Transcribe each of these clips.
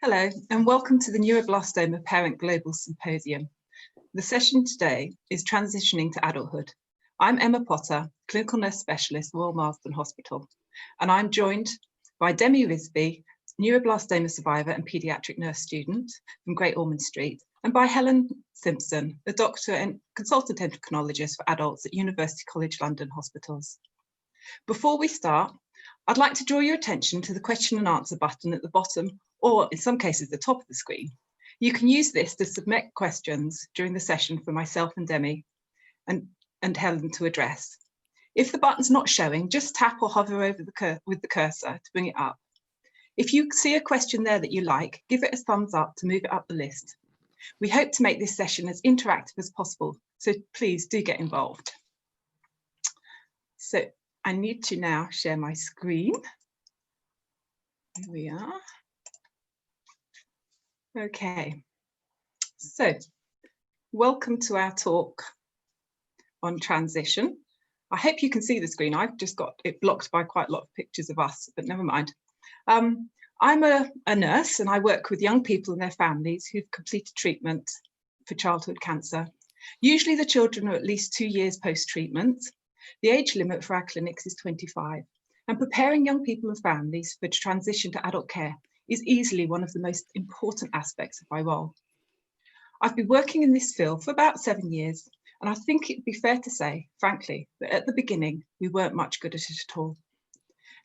Hello, and welcome to the Neuroblastoma Parent Global Symposium. The session today is Transitioning to Adulthood. I'm Emma Potter, Clinical Nurse Specialist, Royal Marsden Hospital, and I'm joined by Devin Risby, neuroblastoma survivor and paediatric nurse student from Great Ormond Street, and by Helen Simpson, a doctor and consultant endocrinologist for adults at University College London Hospitals. Before we start, I'd like to draw your attention to the question and answer button at the bottom, or in some cases the top of the screen. You can use this to submit questions during the session for myself and Demi and Helen to address. If the button's not showing, just tap or hover over with the cursor to bring it up. If you see a question there that you like, give it a thumbs up to move it up the list. We hope to make this session as interactive as possible, so please do get involved. So I need to now share my screen. Here we are. Okay, so welcome to our talk on transition. I hope you can see the screen. I've just got it blocked by quite a lot of pictures of us, but never mind. I'm a nurse and I work with young people and their families who've completed treatment for childhood cancer. Usually the children are at least 2 years post-treatment. The age limit for our clinics is 25, and preparing young people and families for transition to adult care is easily one of the most important aspects of my role. I've been working in this field for about 7 years, and I think it'd be fair to say, frankly, that at the beginning, we weren't much good at it at all.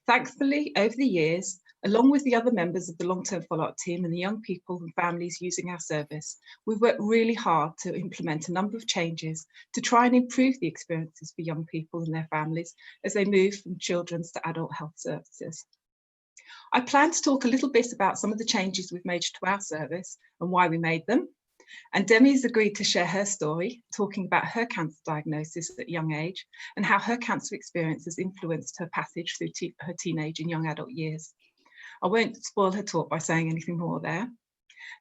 Thankfully, over the years, along with the other members of the long-term follow-up team and the young people and families using our service, we've worked really hard to implement a number of changes to try and improve the experiences for young people and their families as they move from children's to adult health services. I plan to talk a little bit about some of the changes we've made to our service and why we made them. And Demi's agreed to share her story, talking about her cancer diagnosis at a young age and how her cancer experience has influenced her passage through her teenage and young adult years. I won't spoil her talk by saying anything more there.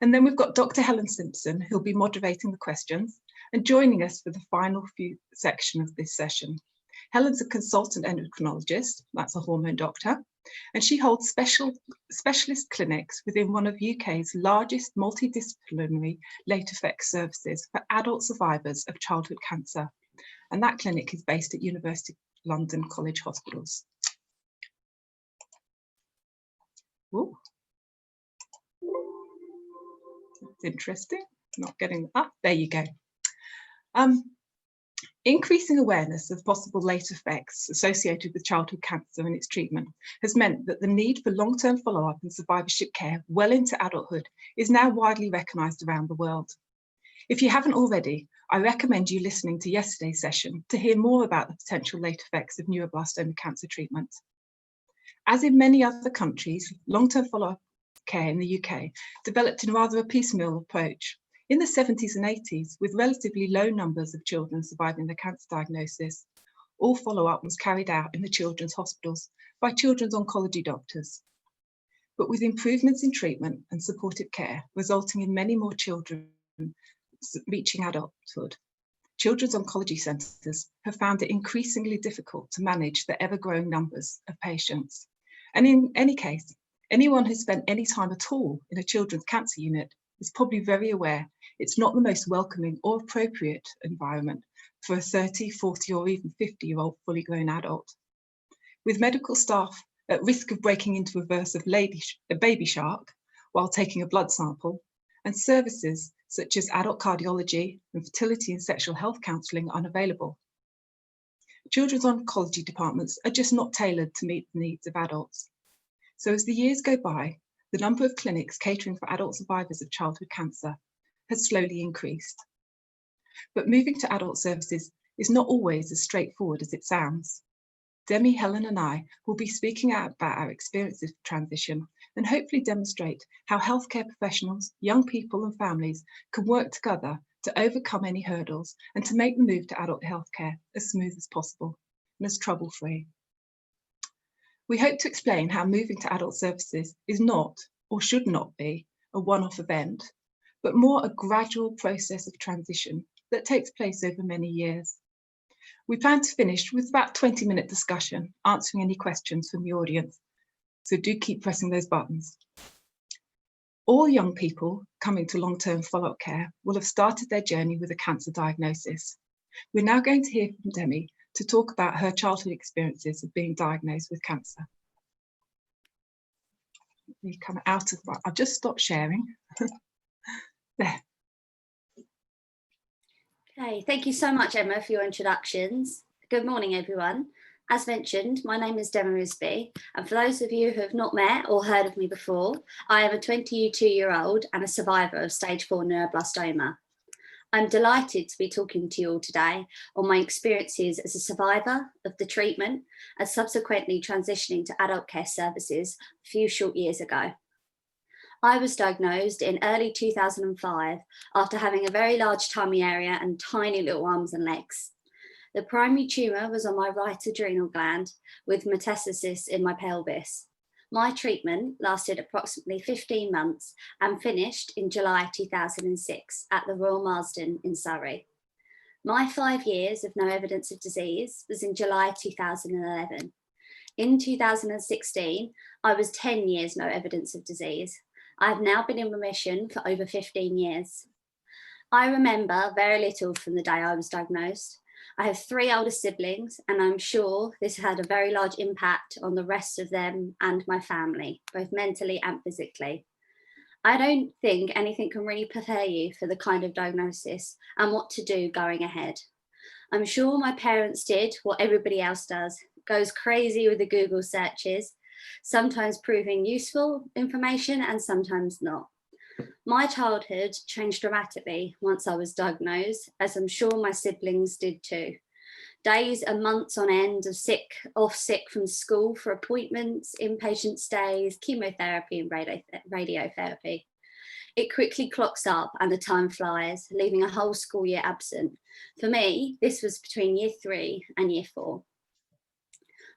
And then we've got Dr. Helen Simpson, who'll be moderating the questions and joining us for the final few section of this session. Helen's a consultant endocrinologist, that's a hormone doctor, and she holds specialist clinics within one of UK's largest multidisciplinary late effects services for adult survivors of childhood cancer. And that clinic is based at University London College Hospitals. Ooh. That's interesting, not getting that. There you go. Increasing awareness of possible late effects associated with childhood cancer and its treatment has meant that the need for long-term follow-up and survivorship care well into adulthood is now widely recognised around the world. If you haven't already, I recommend you listening to yesterday's session to hear more about the potential late effects of neuroblastoma cancer treatment. As in many other countries, long-term follow-up care in the UK developed in rather a piecemeal approach. In the 70s and 80s, with relatively low numbers of children surviving their cancer diagnosis, all follow-up was carried out in the children's hospitals by children's oncology doctors. But with improvements in treatment and supportive care resulting in many more children reaching adulthood, children's oncology centres have found it increasingly difficult to manage the ever-growing numbers of patients. And in any case, anyone who's spent any time at all in a children's cancer unit is probably very aware it's not the most welcoming or appropriate environment for a 30, 40 or even 50-year-old fully grown adult. With medical staff at risk of breaking into a verse of Baby Shark while taking a blood sample, and services such as adult cardiology and fertility and sexual health counselling unavailable. Children's oncology departments are just not tailored to meet the needs of adults. So as the years go by, the number of clinics catering for adult survivors of childhood cancer has slowly increased. But moving to adult services is not always as straightforward as it sounds. Demi, Helen and I will be speaking out about our experiences of transition and hopefully demonstrate how healthcare professionals, young people and families can work together to overcome any hurdles and to make the move to adult healthcare as smooth as possible and as trouble-free. We hope to explain how moving to adult services is not, or should not be, a one-off event, but more a gradual process of transition that takes place over many years. We plan to finish with about a 20-minute discussion, answering any questions from the audience. So do keep pressing those buttons. All young people coming to long-term follow-up care will have started their journey with a cancer diagnosis. We're now going to hear from Demie to talk about her childhood experiences of being diagnosed with cancer. We come out of, I've just stopped sharing. There. Okay, thank you so much, Emma, for your introductions. Good morning, everyone. As mentioned, my name is Devin Risby, and for those of you who have not met or heard of me before, I am a 22-year-old and a survivor of stage 4 neuroblastoma. I'm delighted to be talking to you all today on my experiences as a survivor of the treatment and subsequently transitioning to adult care services a few short years ago. I was diagnosed in early 2005 after having a very large tummy area and tiny little arms and legs. The primary tumour was on my right adrenal gland with metastasis in my pelvis. My treatment lasted approximately 15 months and finished in July 2006 at the Royal Marsden in Surrey. My 5 years of no evidence of disease was in July 2011. In 2016, I was 10 years no evidence of disease. I have now been in remission for over 15 years. I remember very little from the day I was diagnosed. I have 3 older siblings, and I'm sure this had a very large impact on the rest of them and my family, both mentally and physically. I don't think anything can really prepare you for the kind of diagnosis and what to do going ahead. I'm sure my parents did what everybody else does, goes crazy with the Google searches, sometimes proving useful information and sometimes not. My childhood changed dramatically once I was diagnosed, as I'm sure my siblings did too. Days and months on end of off sick from school for appointments, inpatient stays, chemotherapy and radiotherapy. It quickly clocks up and the time flies, leaving a whole school year absent. For me, this was between year 3 and year 4.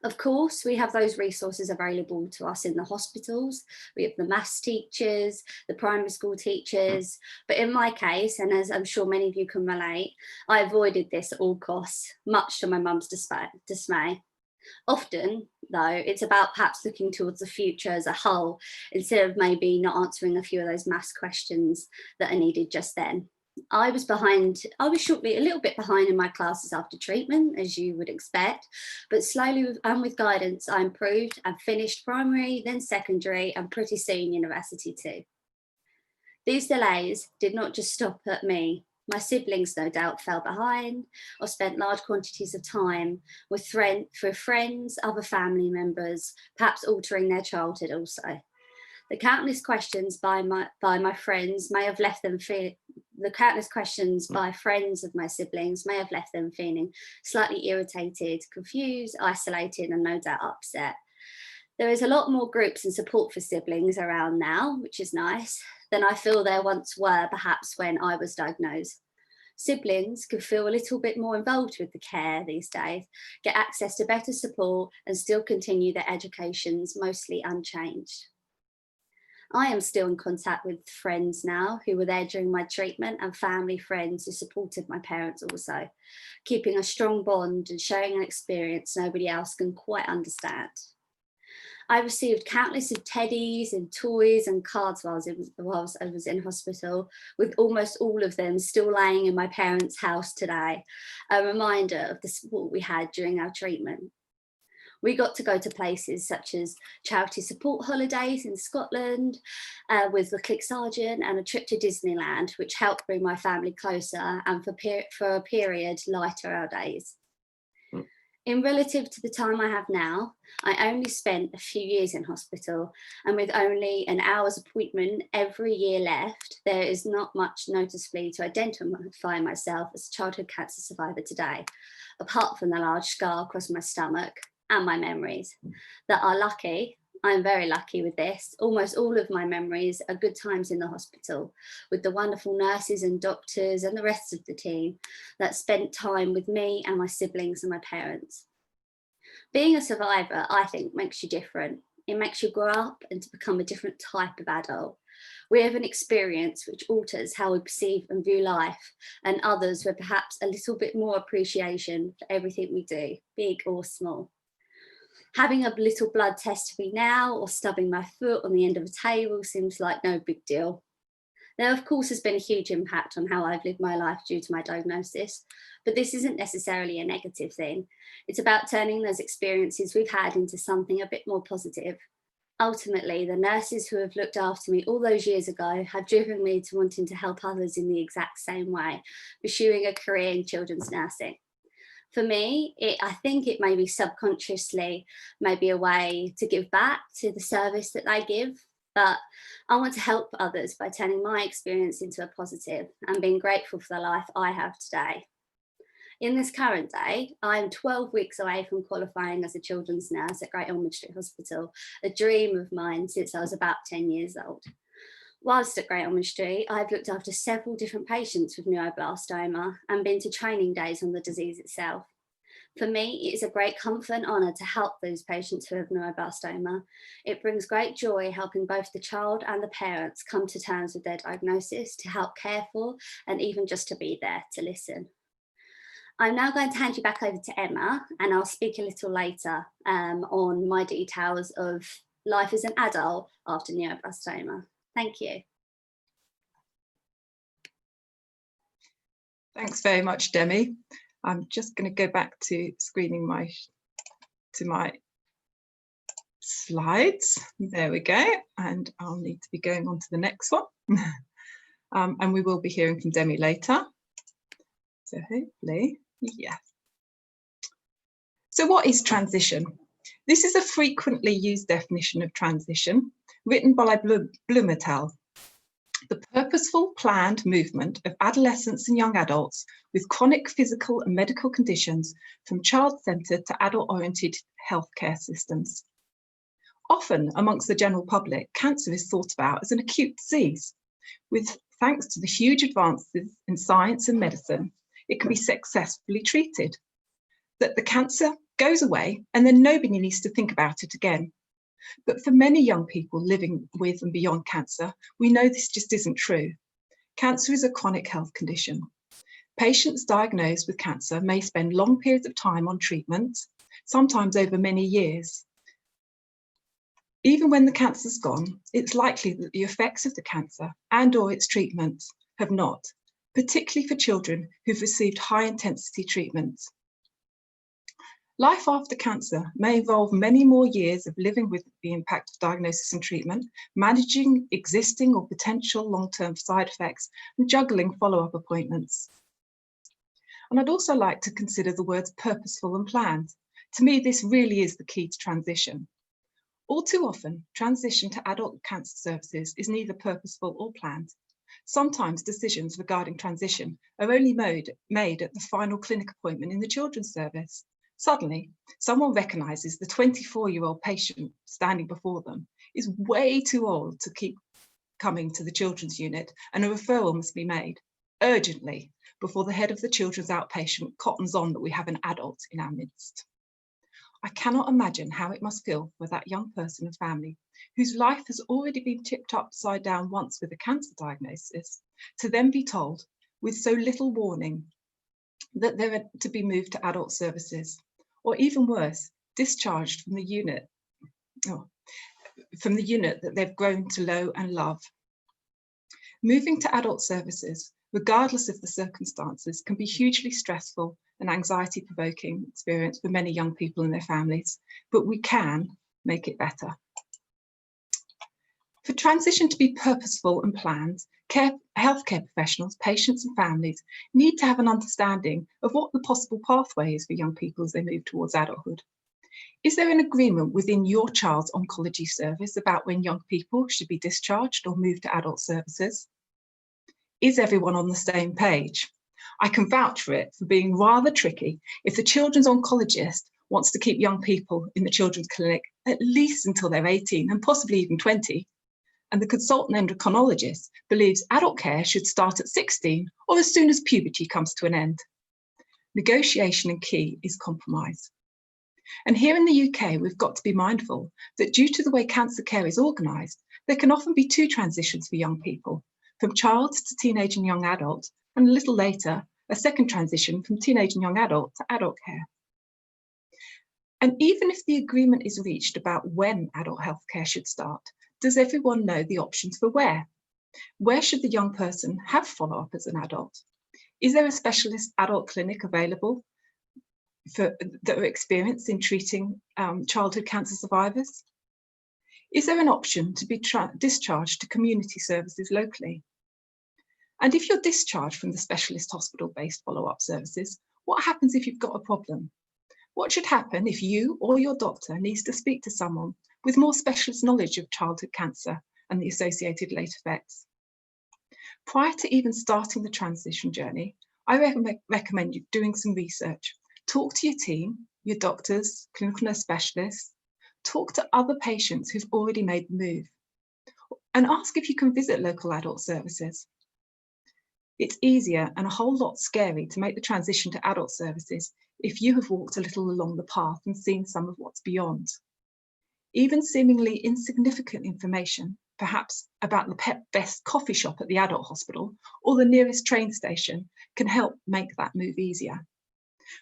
Of course, we have those resources available to us in the hospitals. We have the maths teachers, the primary school teachers. But in my case, and as I'm sure many of you can relate, I avoided this at all costs, much to my mum's dismay. Often, though, it's about perhaps looking towards the future as a whole, instead of maybe not answering a few of those maths questions that are needed just then. I was shortly a little bit behind in my classes after treatment, as you would expect, but slowly and with guidance, I improved and finished primary, then secondary, and pretty soon university too. These delays did not just stop at me. My siblings no doubt fell behind or spent large quantities of time with friends, other family members, perhaps altering their childhood also. The countless questions by friends may have left them the countless questions by friends of my siblings may have left them feeling slightly irritated, confused, isolated, and no doubt upset. There is a lot more groups and support for siblings around now, which is nice, than I feel there once were perhaps when I was diagnosed. Siblings could feel a little bit more involved with the care these days, get access to better support, and still continue their educations mostly unchanged. I am still in contact with friends now who were there during my treatment and family friends who supported my parents also, keeping a strong bond and sharing an experience nobody else can quite understand. I received countless of teddies and toys and cards while I was in hospital, with almost all of them still laying in my parents' house today, a reminder of the support we had during our treatment. We got to go to places such as charity support holidays in Scotland with the Click Sergeant, and a trip to Disneyland, which helped bring my family closer and for a period lighter our days. In relative to the time I have now, I only spent a few years in hospital, and with only an hour's appointment every year left, there is not much noticeably to identify myself as a childhood cancer survivor today, apart from the large scar across my stomach and my memories that are lucky. I'm very lucky with this. Almost all of my memories are good times in the hospital with the wonderful nurses and doctors and the rest of the team that spent time with me and my siblings and my parents. Being a survivor, I think, makes you different. It makes you grow up and to become a different type of adult. We have an experience which alters how we perceive and view life, and others with perhaps a little bit more appreciation for everything we do, big or small. Having a little blood test to me now or stubbing my foot on the end of a table seems like no big deal. There, of course, has been a huge impact on how I've lived my life due to my diagnosis, but this isn't necessarily a negative thing. It's about turning those experiences we've had into something a bit more positive. Ultimately, the nurses who have looked after me all those years ago have driven me to wanting to help others in the exact same way, pursuing a career in children's nursing. For me, I think it may be subconsciously, maybe a way to give back to the service that they give. But I want to help others by turning my experience into a positive and being grateful for the life I have today. In this current day, I am 12 weeks away from qualifying as a children's nurse at Great Ormond Street Hospital, a dream of mine since I was about 10 years old. Whilst at Great Ormond Street, I've looked after several different patients with neuroblastoma and been to training days on the disease itself. For me, it is a great comfort and honour to help those patients who have neuroblastoma. It brings great joy helping both the child and the parents come to terms with their diagnosis, to help care for, and even just to be there to listen. I'm now going to hand you back over to Emma, and I'll speak a little later on my details of life as an adult after neuroblastoma. Thank you. Thanks very much, Demi. I'm just going to go back to screening my slides. There we go. And I'll need to be going on to the next one. And we will be hearing from Demi later. So hopefully, yeah. So what is transition? This is a frequently used definition of transition written by Bloom et al. The purposeful, planned movement of adolescents and young adults with chronic physical and medical conditions from child-centred to adult-oriented healthcare systems. Often, amongst the general public, cancer is thought about as an acute disease. With thanks to the huge advances in science and medicine, it can be successfully treated. That the cancer goes away and then nobody needs to think about it again. But for many young people living with and beyond cancer, we know this just isn't true. Cancer is a chronic health condition. Patients diagnosed with cancer may spend long periods of time on treatment, sometimes over many years. Even when the cancer's gone, it's likely that the effects of the cancer and/or its treatment have not, particularly for children who've received high-intensity treatments. Life after cancer may involve many more years of living with the impact of diagnosis and treatment, managing existing or potential long-term side effects, and juggling follow-up appointments. And I'd also like to consider the words purposeful and planned. To me, this really is the key to transition. All too often, transition to adult cancer services is neither purposeful or planned. Sometimes decisions regarding transition are only made at the final clinic appointment in the children's service. Suddenly, someone recognises the 24-year-old patient standing before them is way too old to keep coming to the children's unit, and a referral must be made urgently before the head of the children's outpatient cottons on that we have an adult in our midst. I cannot imagine how it must feel for that young person and family whose life has already been tipped upside down once with a cancer diagnosis, to then be told with so little warning that they're to be moved to adult services, or even worse, discharged from the unit that they've grown to know and love. Moving to adult services, regardless of the circumstances, can be hugely stressful and anxiety-provoking experience for many young people and their families, but we can make it better. For transition to be purposeful and planned, healthcare professionals, patients and families need to have an understanding of what the possible pathway is for young people as they move towards adulthood. Is there an agreement within your child's oncology service about when young people should be discharged or moved to adult services? Is everyone on the same page? I can vouch for it for being rather tricky if the children's oncologist wants to keep young people in the children's clinic at least until they're 18 and possibly even 20. And the consultant endocrinologist believes adult care should start at 16 or as soon as puberty comes to an end. Negotiation and key is compromise. And here in the UK, we've got to be mindful that due to the way cancer care is organised, there can often be two transitions for young people, from child to teenage and young adult, and a little later, a second transition from teenage and young adult to adult care. And even if the agreement is reached about when adult healthcare should start, does everyone know the options for where? Where should the young person have follow-up as an adult? Is there a specialist adult clinic available that are experienced in treating childhood cancer survivors? Is there an option to be discharged to community services locally? And if you're discharged from the specialist hospital-based follow-up services, what happens if you've got a problem? What should happen if you or your doctor needs to speak to someone with more specialist knowledge of childhood cancer and the associated late effects? Prior to even starting the transition journey, I recommend you doing some research. Talk to your team, your doctors, clinical nurse specialists, talk to other patients who've already made the move, and ask if you can visit local adult services. It's easier and a whole lot scary to make the transition to adult services if you have walked a little along the path and seen some of what's beyond. Even seemingly insignificant information, perhaps about the best coffee shop at the adult hospital or the nearest train station, can help make that move easier.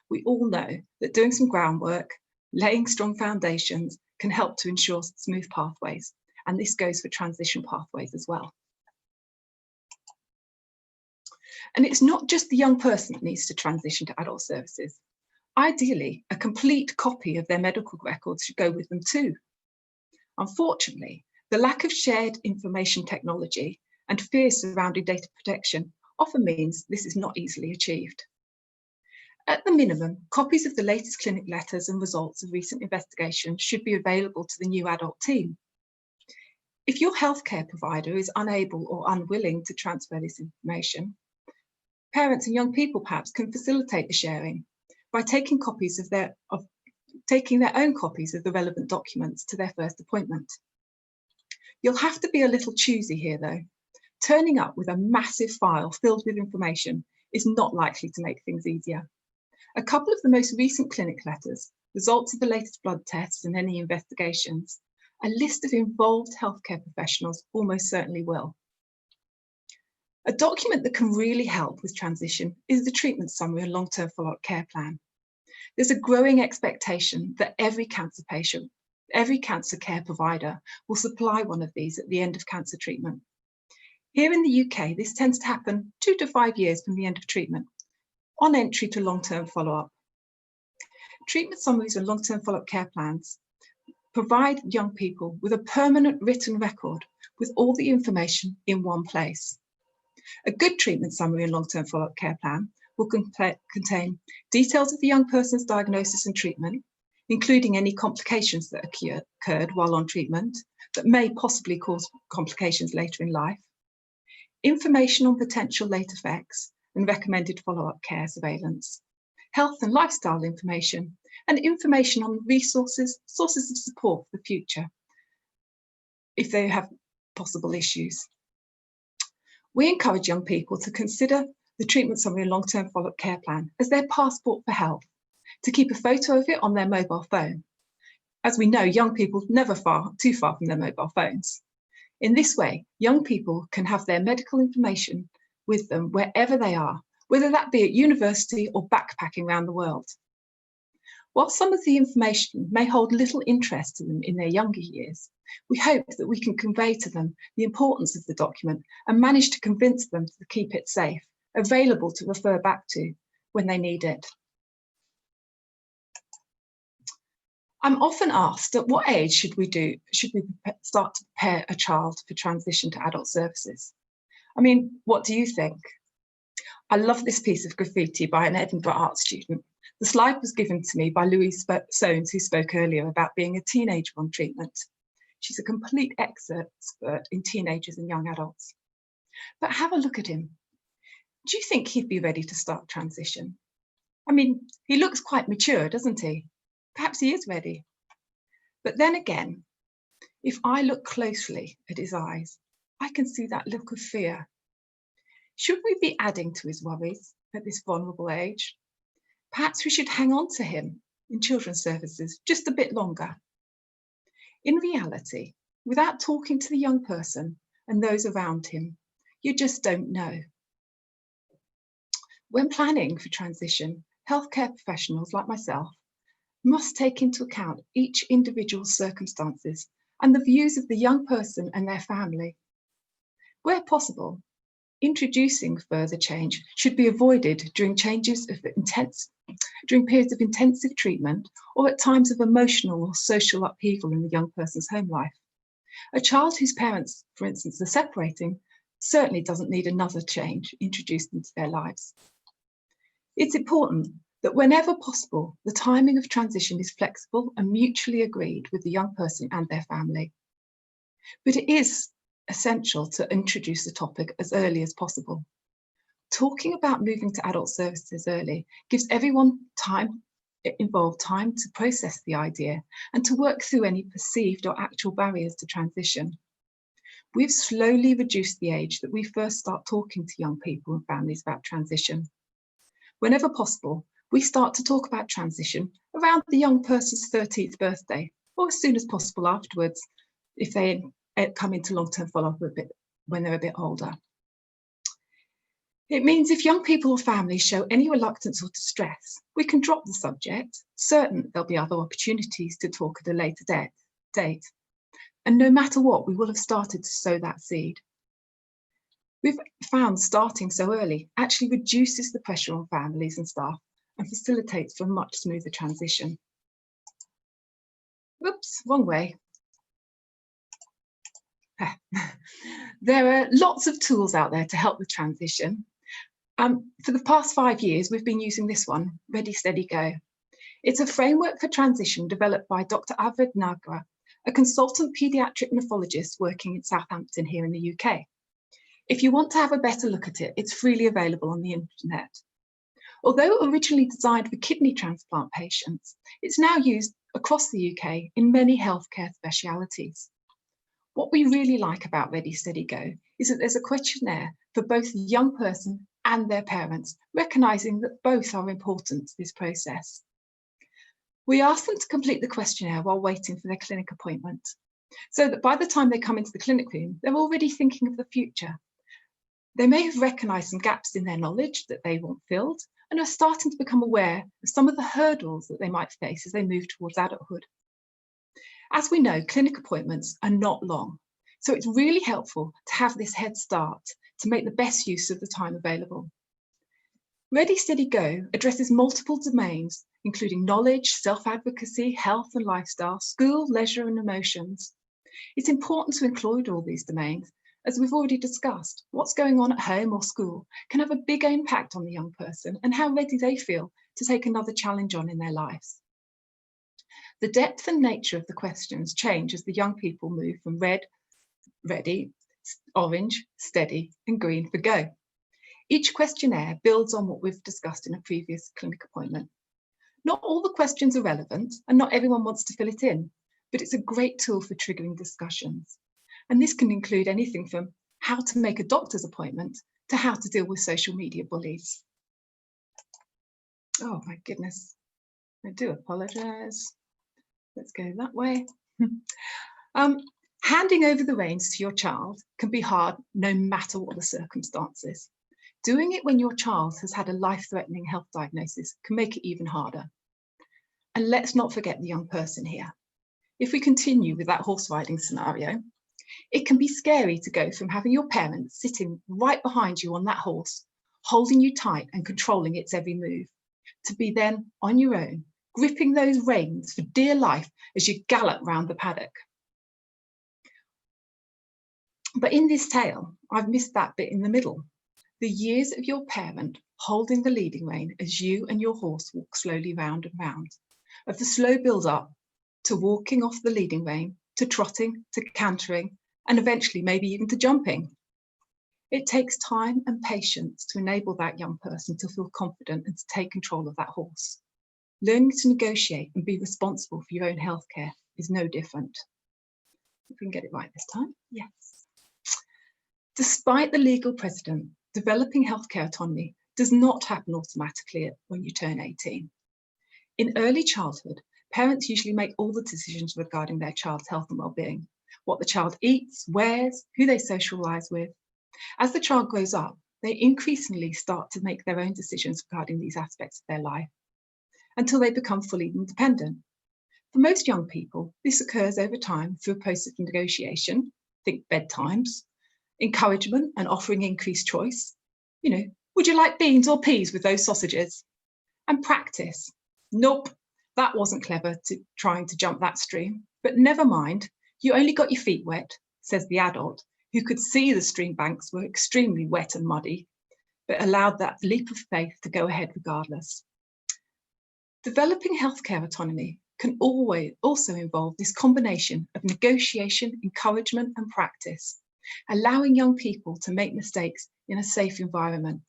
We all know that doing some groundwork, laying strong foundations, can help to ensure smooth pathways, and this goes for transition pathways as well. And it's not just the young person that needs to transition to adult services. Ideally, a complete copy of their medical records should go with them too. Unfortunately, the lack of shared information technology and fears surrounding data protection often means this is not easily achieved. At the minimum, copies of the latest clinic letters and results of recent investigations should be available to the new adult team. If your healthcare provider is unable or unwilling to transfer this information, parents and young people perhaps can facilitate the sharing by taking their own copies of the relevant documents to their first appointment. You'll have to be a little choosy here though. Turning up with a massive file filled with information is not likely to make things easier. A couple of the most recent clinic letters, results of the latest blood tests and any investigations, a list of involved healthcare professionals almost certainly will. A document that can really help with transition is the treatment summary and long-term follow-up care plan. There's a growing expectation that every cancer patient, every cancer care provider will supply one of these at the end of cancer treatment. Here in the UK, this tends to happen 2 to 5 years from the end of treatment, on entry to long-term follow-up. Treatment summaries and long-term follow-up care plans provide young people with a permanent written record with all the information in one place. A good treatment summary and long-term follow-up care plan will contain details of the young person's diagnosis and treatment, including any complications that occurred while on treatment that may possibly cause complications later in life, information on potential late effects and recommended follow-up care surveillance, health and lifestyle information, and information on sources of support for the future if they have possible issues. We encourage young people to consider the treatment summary and long-term follow-up care plan as their passport for health, to keep a photo of it on their mobile phone. As we know, young people never too far from their mobile phones. In this way, young people can have their medical information with them wherever they are, whether that be at university or backpacking around the world. While some of the information may hold little interest to them in their younger years, we hope that we can convey to them the importance of the document and manage to convince them to keep it safe, available to refer back to when they need it. I'm often asked, at what age should we start to prepare a child for transition to adult services? I mean, what do you think? I love this piece of graffiti by an Edinburgh art student. The slide was given to me by Louise Soames, who spoke earlier about being a teenager on treatment. She's a complete expert in teenagers and young adults. But have a look at him. Do you think he'd be ready to start transition? I mean, he looks quite mature, doesn't he? Perhaps he is ready. But then again, if I look closely at his eyes, I can see that look of fear. Should we be adding to his worries at this vulnerable age? Perhaps we should hang on to him in children's services just a bit longer. In reality, without talking to the young person and those around him, you just don't know. When planning for transition, healthcare professionals like myself must take into account each individual's circumstances and the views of the young person and their family. Where possible, introducing further change should be avoided during periods of intensive treatment or at times of emotional or social upheaval in the young person's home life. A child whose parents, for instance, are separating certainly doesn't need another change introduced into their lives. It's important that whenever possible, the timing of transition is flexible and mutually agreed with the young person and their family. But it is essential to introduce the topic as early as possible. Talking about moving to adult services early gives everyone involved time to process the idea and to work through any perceived or actual barriers to transition. We've slowly reduced the age that we first start talking to young people and families about transition. Whenever possible, we start to talk about transition around the young person's 13th birthday, or as soon as possible afterwards, if they come into long-term follow-up when they're a bit older. It means if young people or families show any reluctance or distress, we can drop the subject, certain there'll be other opportunities to talk at a later date. And no matter what, we will have started to sow that seed. We've found starting so early actually reduces the pressure on families and staff and facilitates for a much smoother transition. Whoops, wrong way. There are lots of tools out there to help with transition. For the past 5 years, we've been using this one, Ready, Steady, Go. It's a framework for transition developed by Dr Nagra, a consultant paediatric nephrologist working in Southampton here in the UK. If you want to have a better look at it, it's freely available on the internet. Although originally designed for kidney transplant patients, it's now used across the UK in many healthcare specialities. What we really like about Ready, Steady, Go is that there's a questionnaire for both the young person and their parents, recognising that both are important to this process. We ask them to complete the questionnaire while waiting for their clinic appointment, so that by the time they come into the clinic room, they're already thinking of the future. They may have recognised some gaps in their knowledge that they want filled and are starting to become aware of some of the hurdles that they might face as they move towards adulthood. As we know, clinic appointments are not long, so it's really helpful to have this head start to make the best use of the time available. Ready, Steady, Go addresses multiple domains, including knowledge, self-advocacy, health and lifestyle, school, leisure and emotions. It's important to include all these domains. As we've already discussed, what's going on at home or school can have a big impact on the young person and how ready they feel to take another challenge on in their lives. The depth and nature of the questions change as the young people move from red, ready, orange, steady, and green for go. Each questionnaire builds on what we've discussed in a previous clinic appointment. Not all the questions are relevant and not everyone wants to fill it in, but it's a great tool for triggering discussions. And this can include anything from how to make a doctor's appointment to how to deal with social media bullies. Oh my goodness, I do apologise. Let's go that way. Handing over the reins to your child can be hard no matter what the circumstances. Doing it when your child has had a life-threatening health diagnosis can make it even harder. And let's not forget the young person here. If we continue with that horse riding scenario, it can be scary to go from having your parents sitting right behind you on that horse, holding you tight and controlling its every move, to be then on your own, gripping those reins for dear life as you gallop round the paddock. But in this tale, I've missed that bit in the middle. The years of your parent holding the leading rein as you and your horse walk slowly round and round, of the slow build-up to walking off the leading rein, to trotting, to cantering, and eventually maybe even to jumping. It takes time and patience to enable that young person to feel confident and to take control of that horse. Learning to negotiate and be responsible for your own healthcare is no different. If we can get it right this time, yes. Despite the legal precedent, developing healthcare autonomy does not happen automatically when you turn 18. In early childhood, parents usually make all the decisions regarding their child's health and well-being, what the child eats, wears, who they socialise with. As the child grows up, they increasingly start to make their own decisions regarding these aspects of their life. until they become fully independent. For most young people, this occurs over time through a process of negotiation, think bedtimes, encouragement and offering increased choice. Would you like beans or peas with those sausages? And practice. Nope, that wasn't clever trying to jump that stream. But never mind, you only got your feet wet, says the adult, who could see the stream banks were extremely wet and muddy, but allowed that leap of faith to go ahead regardless. Developing healthcare autonomy can also involve this combination of negotiation, encouragement, and practice, allowing young people to make mistakes in a safe environment.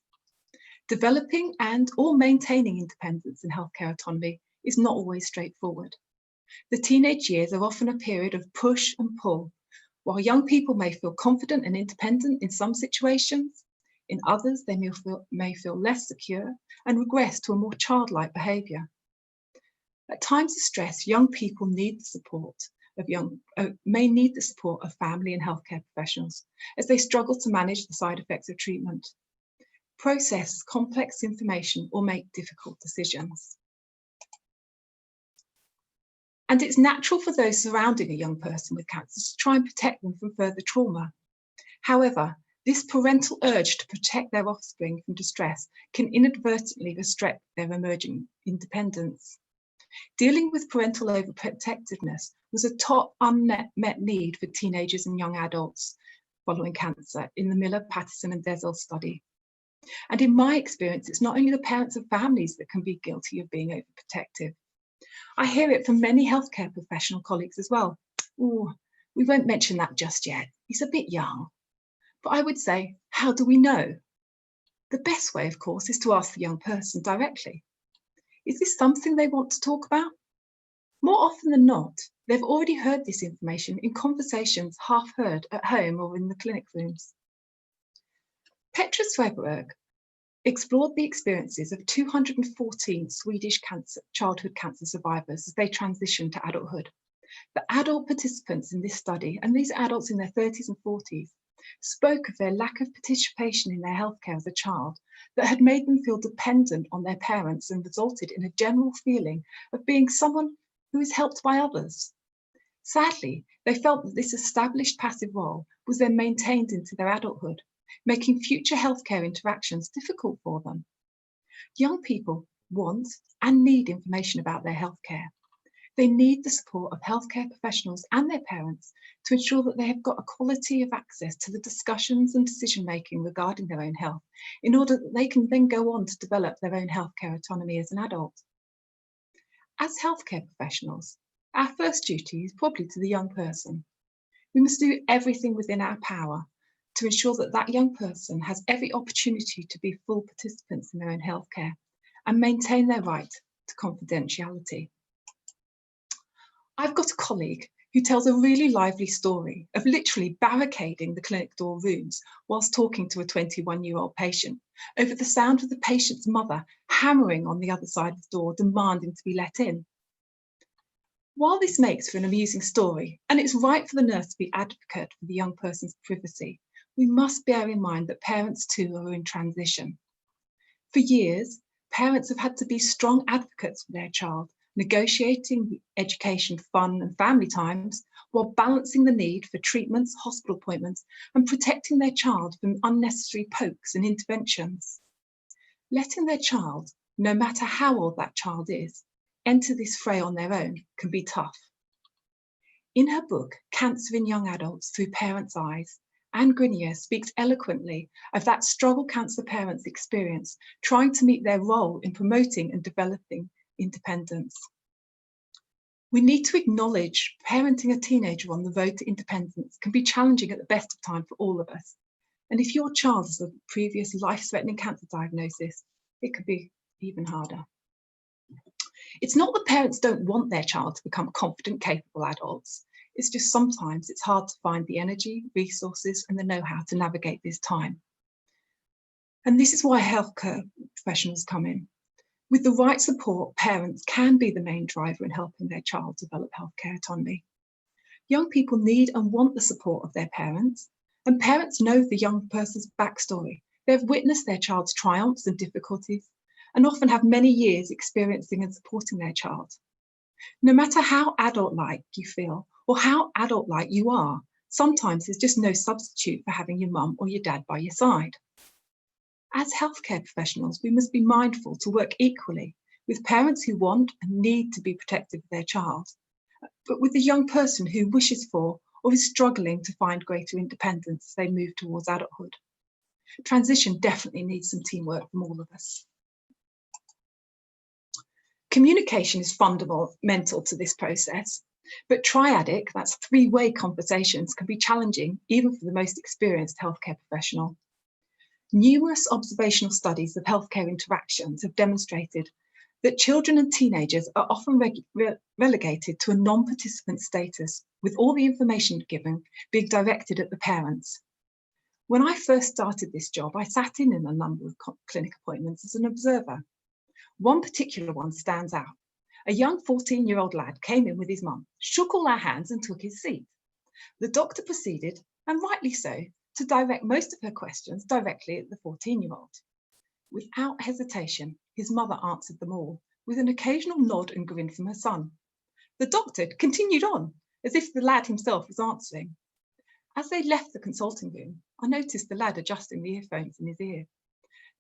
Developing or maintaining independence and healthcare autonomy is not always straightforward. The teenage years are often a period of push and pull. While young people may feel confident and independent in some situations, in others they may feel less secure and regress to a more childlike behaviour. At times of stress, young people may need the support of family and healthcare professionals as they struggle to manage the side effects of treatment, process complex information, or make difficult decisions. And it's natural for those surrounding a young person with cancer to try and protect them from further trauma. However, this parental urge to protect their offspring from distress can inadvertently restrict their emerging independence. Dealing with parental overprotectiveness was a top unmet need for teenagers and young adults following cancer in the Miller, Patterson and Dezel study. And in my experience, it's not only the parents and families that can be guilty of being overprotective. I hear it from many healthcare professional colleagues as well. Oh, we won't mention that just yet. He's a bit young. But I would say, how do we know? The best way, of course, is to ask the young person directly. Is this something they want to talk about? More often than not, they've already heard this information in conversations half heard at home or in the clinic rooms. Petra Svedberg explored the experiences of 214 Swedish childhood cancer survivors as they transitioned to adulthood. The adult participants in this study, and these adults in their 30s and 40s, spoke of their lack of participation in their healthcare as a child that had made them feel dependent on their parents and resulted in a general feeling of being someone who is helped by others. Sadly, they felt that this established passive role was then maintained into their adulthood, making future healthcare interactions difficult for them. Young people want and need information about their healthcare. They need the support of healthcare professionals and their parents to ensure that they have got a quality of access to the discussions and decision-making regarding their own health in order that they can then go on to develop their own healthcare autonomy as an adult. As healthcare professionals, our first duty is probably to the young person. We must do everything within our power to ensure that that young person has every opportunity to be full participants in their own healthcare and maintain their right to confidentiality. I've got a colleague who tells a really lively story of literally barricading the clinic door rooms whilst talking to a 21-year-old patient over the sound of the patient's mother hammering on the other side of the door, demanding to be let in. While this makes for an amusing story, and it's right for the nurse to be advocate for the young person's privacy, we must bear in mind that parents too are in transition. For years, parents have had to be strong advocates for their child, negotiating education, fun and family times while balancing the need for treatments, hospital appointments and protecting their child from unnecessary pokes and interventions. Letting their child, no matter how old that child is, enter this fray on their own can be tough. In her book, Cancer in Young Adults Through Parents' Eyes, Anne Grenier speaks eloquently of that struggle cancer parents experience trying to meet their role in promoting and developing independence. We need to acknowledge parenting a teenager on the road to independence can be challenging at the best of times for all of us. And if your child has a previous life-threatening cancer diagnosis, it could be even harder. It's not that parents don't want their child to become confident, capable adults. It's just sometimes it's hard to find the energy, resources, and the know-how to navigate this time. And this is why healthcare professionals come in. With the right support, parents can be the main driver in helping their child develop healthcare autonomy. Young people need and want the support of their parents, and parents know the young person's backstory. They've witnessed their child's triumphs and difficulties, and often have many years experiencing and supporting their child. No matter how adult-like you feel or how adult-like you are, sometimes there's just no substitute for having your mum or your dad by your side. As healthcare professionals, we must be mindful to work equally with parents who want and need to be protective of their child, but with the young person who wishes for or is struggling to find greater independence as they move towards adulthood. Transition definitely needs some teamwork from all of us. Communication is fundamental to this process, but triadic, that's three-way conversations, can be challenging even for the most experienced healthcare professional. Numerous observational studies of healthcare interactions have demonstrated that children and teenagers are often relegated to a non-participant status, with all the information given being directed at the parents. When I first started this job, I sat in a number of clinic appointments as an observer. One particular one stands out. A young 14-year-old lad came in with his mum, shook all our hands and took his seat. The doctor proceeded, and rightly so, to direct most of her questions directly at the 14-year-old. Without hesitation, his mother answered them all, with an occasional nod and grin from her son. The doctor continued on, as if the lad himself was answering. As they left the consulting room, I noticed the lad adjusting the earphones in his ear.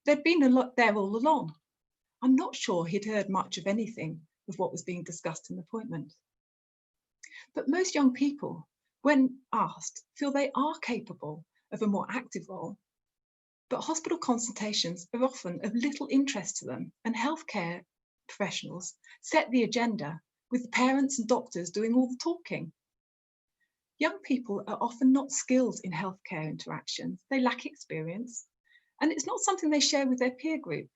There'd been a lot there all along. I'm not sure he'd heard much of anything of what was being discussed in the appointment. But most young people, when asked, feel they are capable of a more active role. But hospital consultations are often of little interest to them, and healthcare professionals set the agenda, with the parents and doctors doing all the talking. Young people are often not skilled in healthcare interactions. They lack experience, and it's not something they share with their peer group.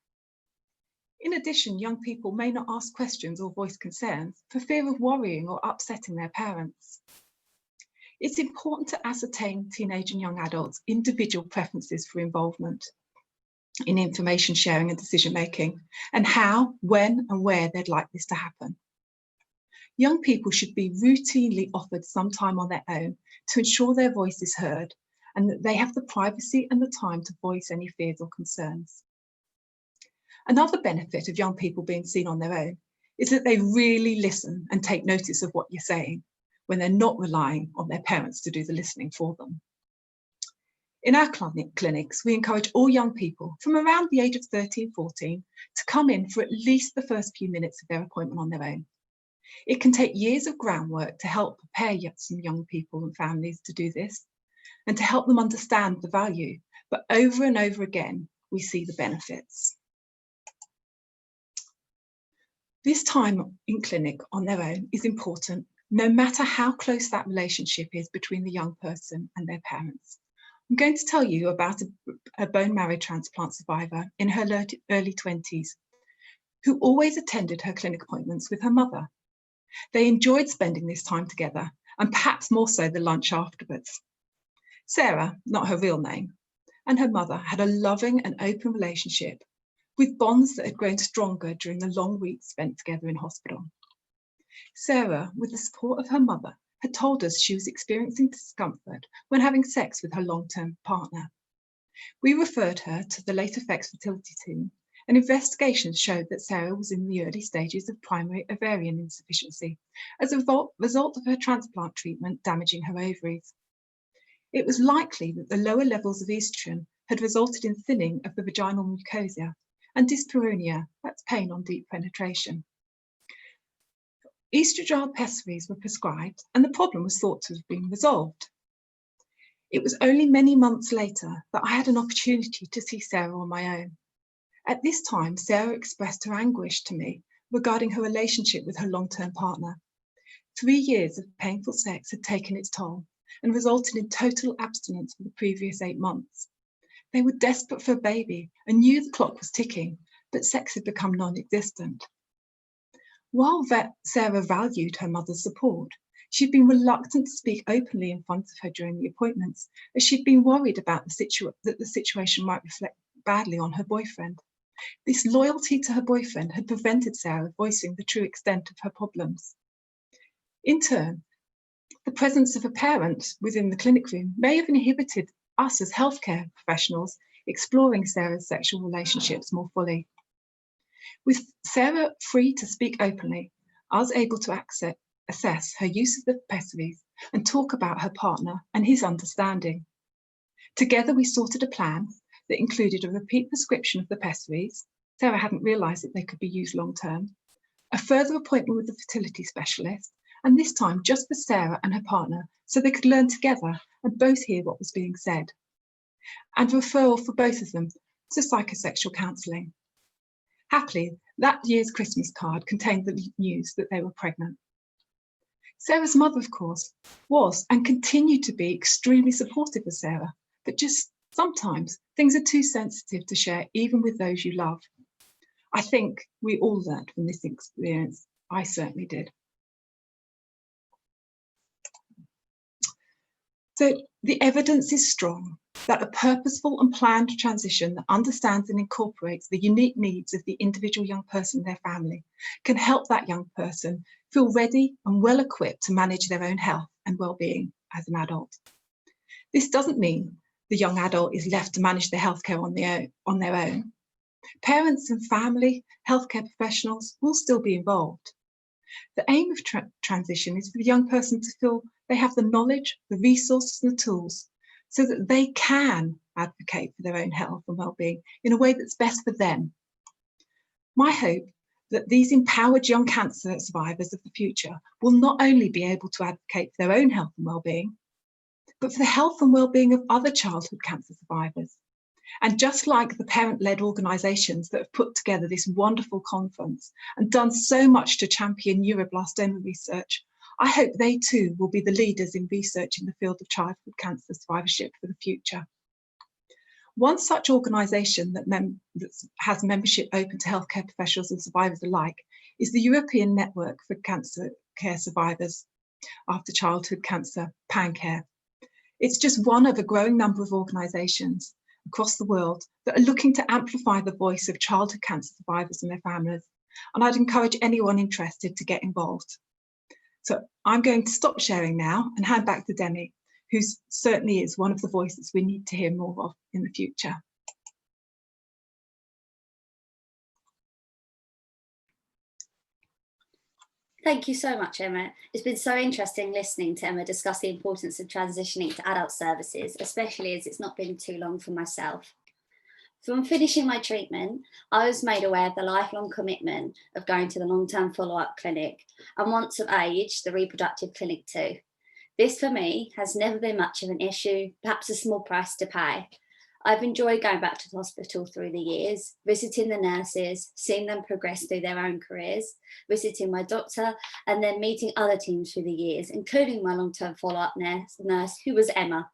In addition, young people may not ask questions or voice concerns for fear of worrying or upsetting their parents. It's important to ascertain teenage and young adults' individual preferences for involvement in information sharing and decision making, and how, when, and where they'd like this to happen. Young people should be routinely offered some time on their own to ensure their voice is heard and that they have the privacy and the time to voice any fears or concerns. Another benefit of young people being seen on their own is that they really listen and take notice of what you're saying when they're not relying on their parents to do the listening for them. In our clinics, we encourage all young people from around the age of 13, 14 to come in for at least the first few minutes of their appointment on their own. It can take years of groundwork to help prepare some young people and families to do this and to help them understand the value, but over and over again, we see the benefits. This time in clinic on their own is important, no matter how close that relationship is between the young person and their parents. I'm going to tell you about a bone marrow transplant survivor in her early 20s who always attended her clinic appointments with her mother. They enjoyed spending this time together, and perhaps more so the lunch afterwards. Sarah, not her real name, and her mother had a loving and open relationship with bonds that had grown stronger during the long weeks spent together in hospital. Sarah, with the support of her mother, had told us she was experiencing discomfort when having sex with her long-term partner. We referred her to the late effects fertility team, and investigations showed that Sarah was in the early stages of primary ovarian insufficiency as a result of her transplant treatment damaging her ovaries. It was likely that the lower levels of estrogen had resulted in thinning of the vaginal mucosa and dyspareunia, that's pain on deep penetration. Estradiol pessaries were prescribed and the problem was thought to have been resolved. It was only many months later that I had an opportunity to see Sarah on my own. At this time, Sarah expressed her anguish to me regarding her relationship with her long-term partner. 3 years of painful sex had taken its toll and resulted in total abstinence for the previous 8 months. They were desperate for a baby and knew the clock was ticking, but sex had become non-existent. While Sarah valued her mother's support, she'd been reluctant to speak openly in front of her during the appointments, as she'd been worried about that the situation might reflect badly on her boyfriend. This loyalty to her boyfriend had prevented Sarah voicing the true extent of her problems. In turn, the presence of a parent within the clinic room may have inhibited us as healthcare professionals exploring Sarah's sexual relationships more fully. With Sarah free to speak openly, I was able to assess her use of the pessaries and talk about her partner and his understanding. Together we sorted a plan that included a repeat prescription of the pessaries. Sarah hadn't realised that they could be used long term, a further appointment with the fertility specialist, and this time just for Sarah and her partner so they could learn together and both hear what was being said, and a referral for both of them to psychosexual counselling. Happily, that year's Christmas card contained the news that they were pregnant. Sarah's mother, of course, was and continued to be extremely supportive of Sarah, but just sometimes things are too sensitive to share even with those you love. I think we all learned from this experience. I certainly did. So the evidence is strong that a purposeful and planned transition that understands and incorporates the unique needs of the individual young person and their family can help that young person feel ready and well equipped to manage their own health and well-being as an adult. This doesn't mean the young adult is left to manage their healthcare on their own. Parents and family healthcare professionals will still be involved. The aim of transition is for the young person to feel they have the knowledge, the resources and the tools so that they can advocate for their own health and well-being in a way that's best for them. My hope that these empowered young cancer survivors of the future will not only be able to advocate for their own health and well-being, but for the health and well-being of other childhood cancer survivors. And just like the parent-led organisations that have put together this wonderful conference and done so much to champion neuroblastoma research, I hope they too will be the leaders in research in the field of childhood cancer survivorship for the future. One such organisation that has membership open to healthcare professionals and survivors alike is the European Network for Cancer Care Survivors After Childhood Cancer, PanCare. It's just one of a growing number of organisations across the world that are looking to amplify the voice of childhood cancer survivors and their families, and I'd encourage anyone interested to get involved. So I'm going to stop sharing now and hand back to Demie, who certainly is one of the voices we need to hear more of in the future. Thank you so much, Emma. It's been so interesting listening to Emma discuss the importance of transitioning to adult services, especially as it's not been too long for myself. From finishing my treatment, I was made aware of the lifelong commitment of going to the long-term follow-up clinic, and once of age, the reproductive clinic too. This for me has never been much of an issue, perhaps a small price to pay. I've enjoyed going back to the hospital through the years, visiting the nurses, seeing them progress through their own careers, visiting my doctor, and then meeting other teams through the years, including my long-term follow-up nurse, who was Emma.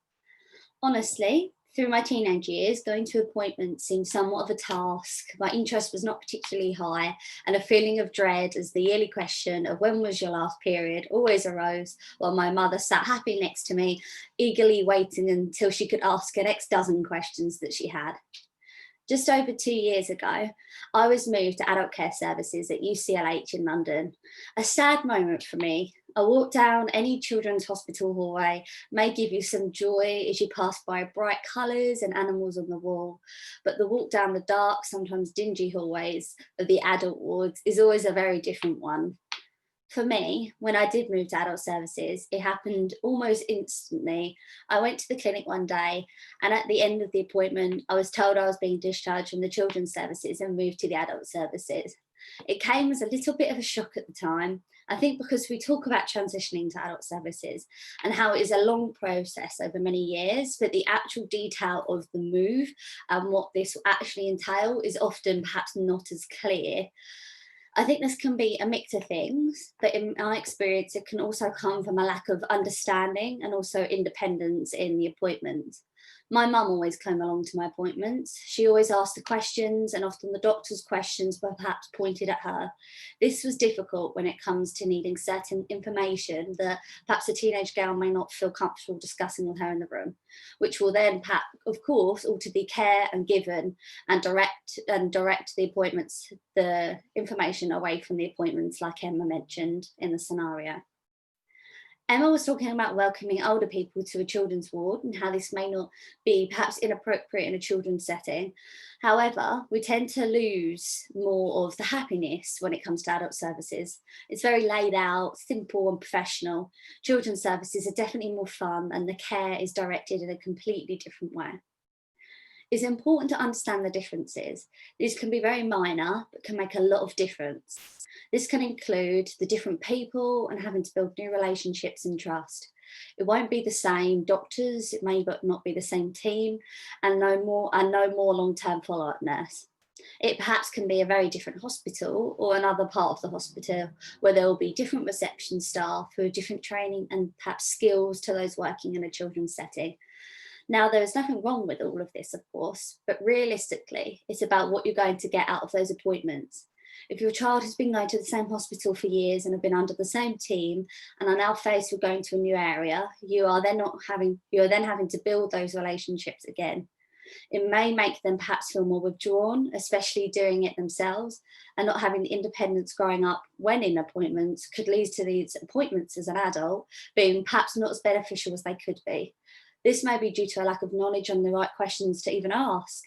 Honestly, through my teenage years, going to appointments seemed somewhat of a task. My interest was not particularly high, and a feeling of dread as the yearly question of when was your last period always arose, while my mother sat happy next to me, eagerly waiting until she could ask the next dozen questions that she had. Just over 2 years ago, I was moved to adult care services at UCLH in London. A sad moment for me. A walk down any children's hospital hallway may give you some joy as you pass by bright colours and animals on the wall, but the walk down the dark, sometimes dingy hallways of the adult wards is always a very different one. For me, when I did move to adult services, it happened almost instantly. I went to the clinic one day, and at the end of the appointment, I was told I was being discharged from the children's services and moved to the adult services. It came as a little bit of a shock at the time, I think because we talk about transitioning to adult services and how it is a long process over many years, but the actual detail of the move and what this will actually entail is often perhaps not as clear. I think this can be a mix of things, but in my experience, it can also come from a lack of understanding and also independence in the appointment. My mum always came along to my appointments. She always asked the questions, and often the doctor's questions were perhaps pointed at her. This was difficult when it comes to needing certain information that perhaps a teenage girl may not feel comfortable discussing with her in the room, which will then, of course, alter the care and given and direct the appointments, the information away from the appointments, like Emma mentioned in the scenario. Emma was talking about welcoming older people to a children's ward and how this may not be perhaps inappropriate in a children's setting. However, we tend to lose more of the happiness when it comes to adult services. It's very laid out, simple and professional. Children's services are definitely more fun and the care is directed in a completely different way. It's important to understand the differences. These can be very minor, but can make a lot of difference. This can include the different people and having to build new relationships and trust. It won't be the same doctors, it may not be the same team, and no more long-term follow-up nurse. It perhaps can be a very different hospital or another part of the hospital where there will be different reception staff who have different training and perhaps skills to those working in a children's setting. Now, there is nothing wrong with all of this, of course, but realistically, it's about what you're going to get out of those appointments. If your child has been going to the same hospital for years and have been under the same team and are now faced with going to a new area, you are then having to build those relationships again. It may make them perhaps feel more withdrawn, especially doing it themselves, and not having the independence growing up when in appointments could lead to these appointments as an adult being perhaps not as beneficial as they could be. This may be due to a lack of knowledge on the right questions to even ask,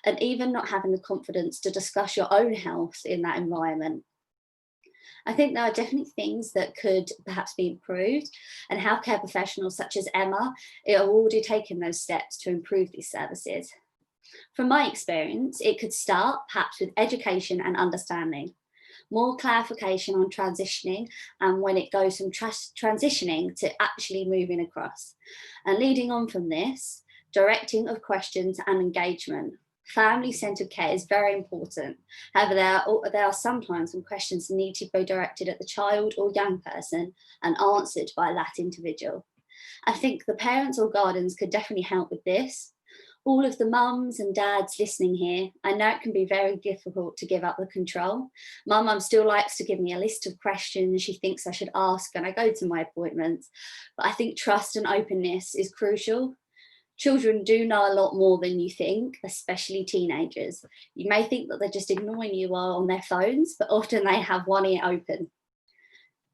and even not having the confidence to discuss your own health in that environment. I think there are definitely things that could perhaps be improved, and healthcare professionals such as Emma are already taking those steps to improve these services. From my experience, it could start perhaps with education and understanding. More clarification on transitioning and when it goes from transitioning to actually moving across. And leading on from this, directing of questions and engagement. Family-centred care is very important. However, there are sometimes when questions need to be directed at the child or young person and answered by that individual. I think the parents or guardians could definitely help with this. All of the mums and dads listening here, I know it can be very difficult to give up the control. My mum still likes to give me a list of questions she thinks I should ask when I go to my appointments, but I think trust and openness is crucial. Children do know a lot more than you think, especially teenagers. You may think that they're just ignoring you while on their phones, but often they have one ear open.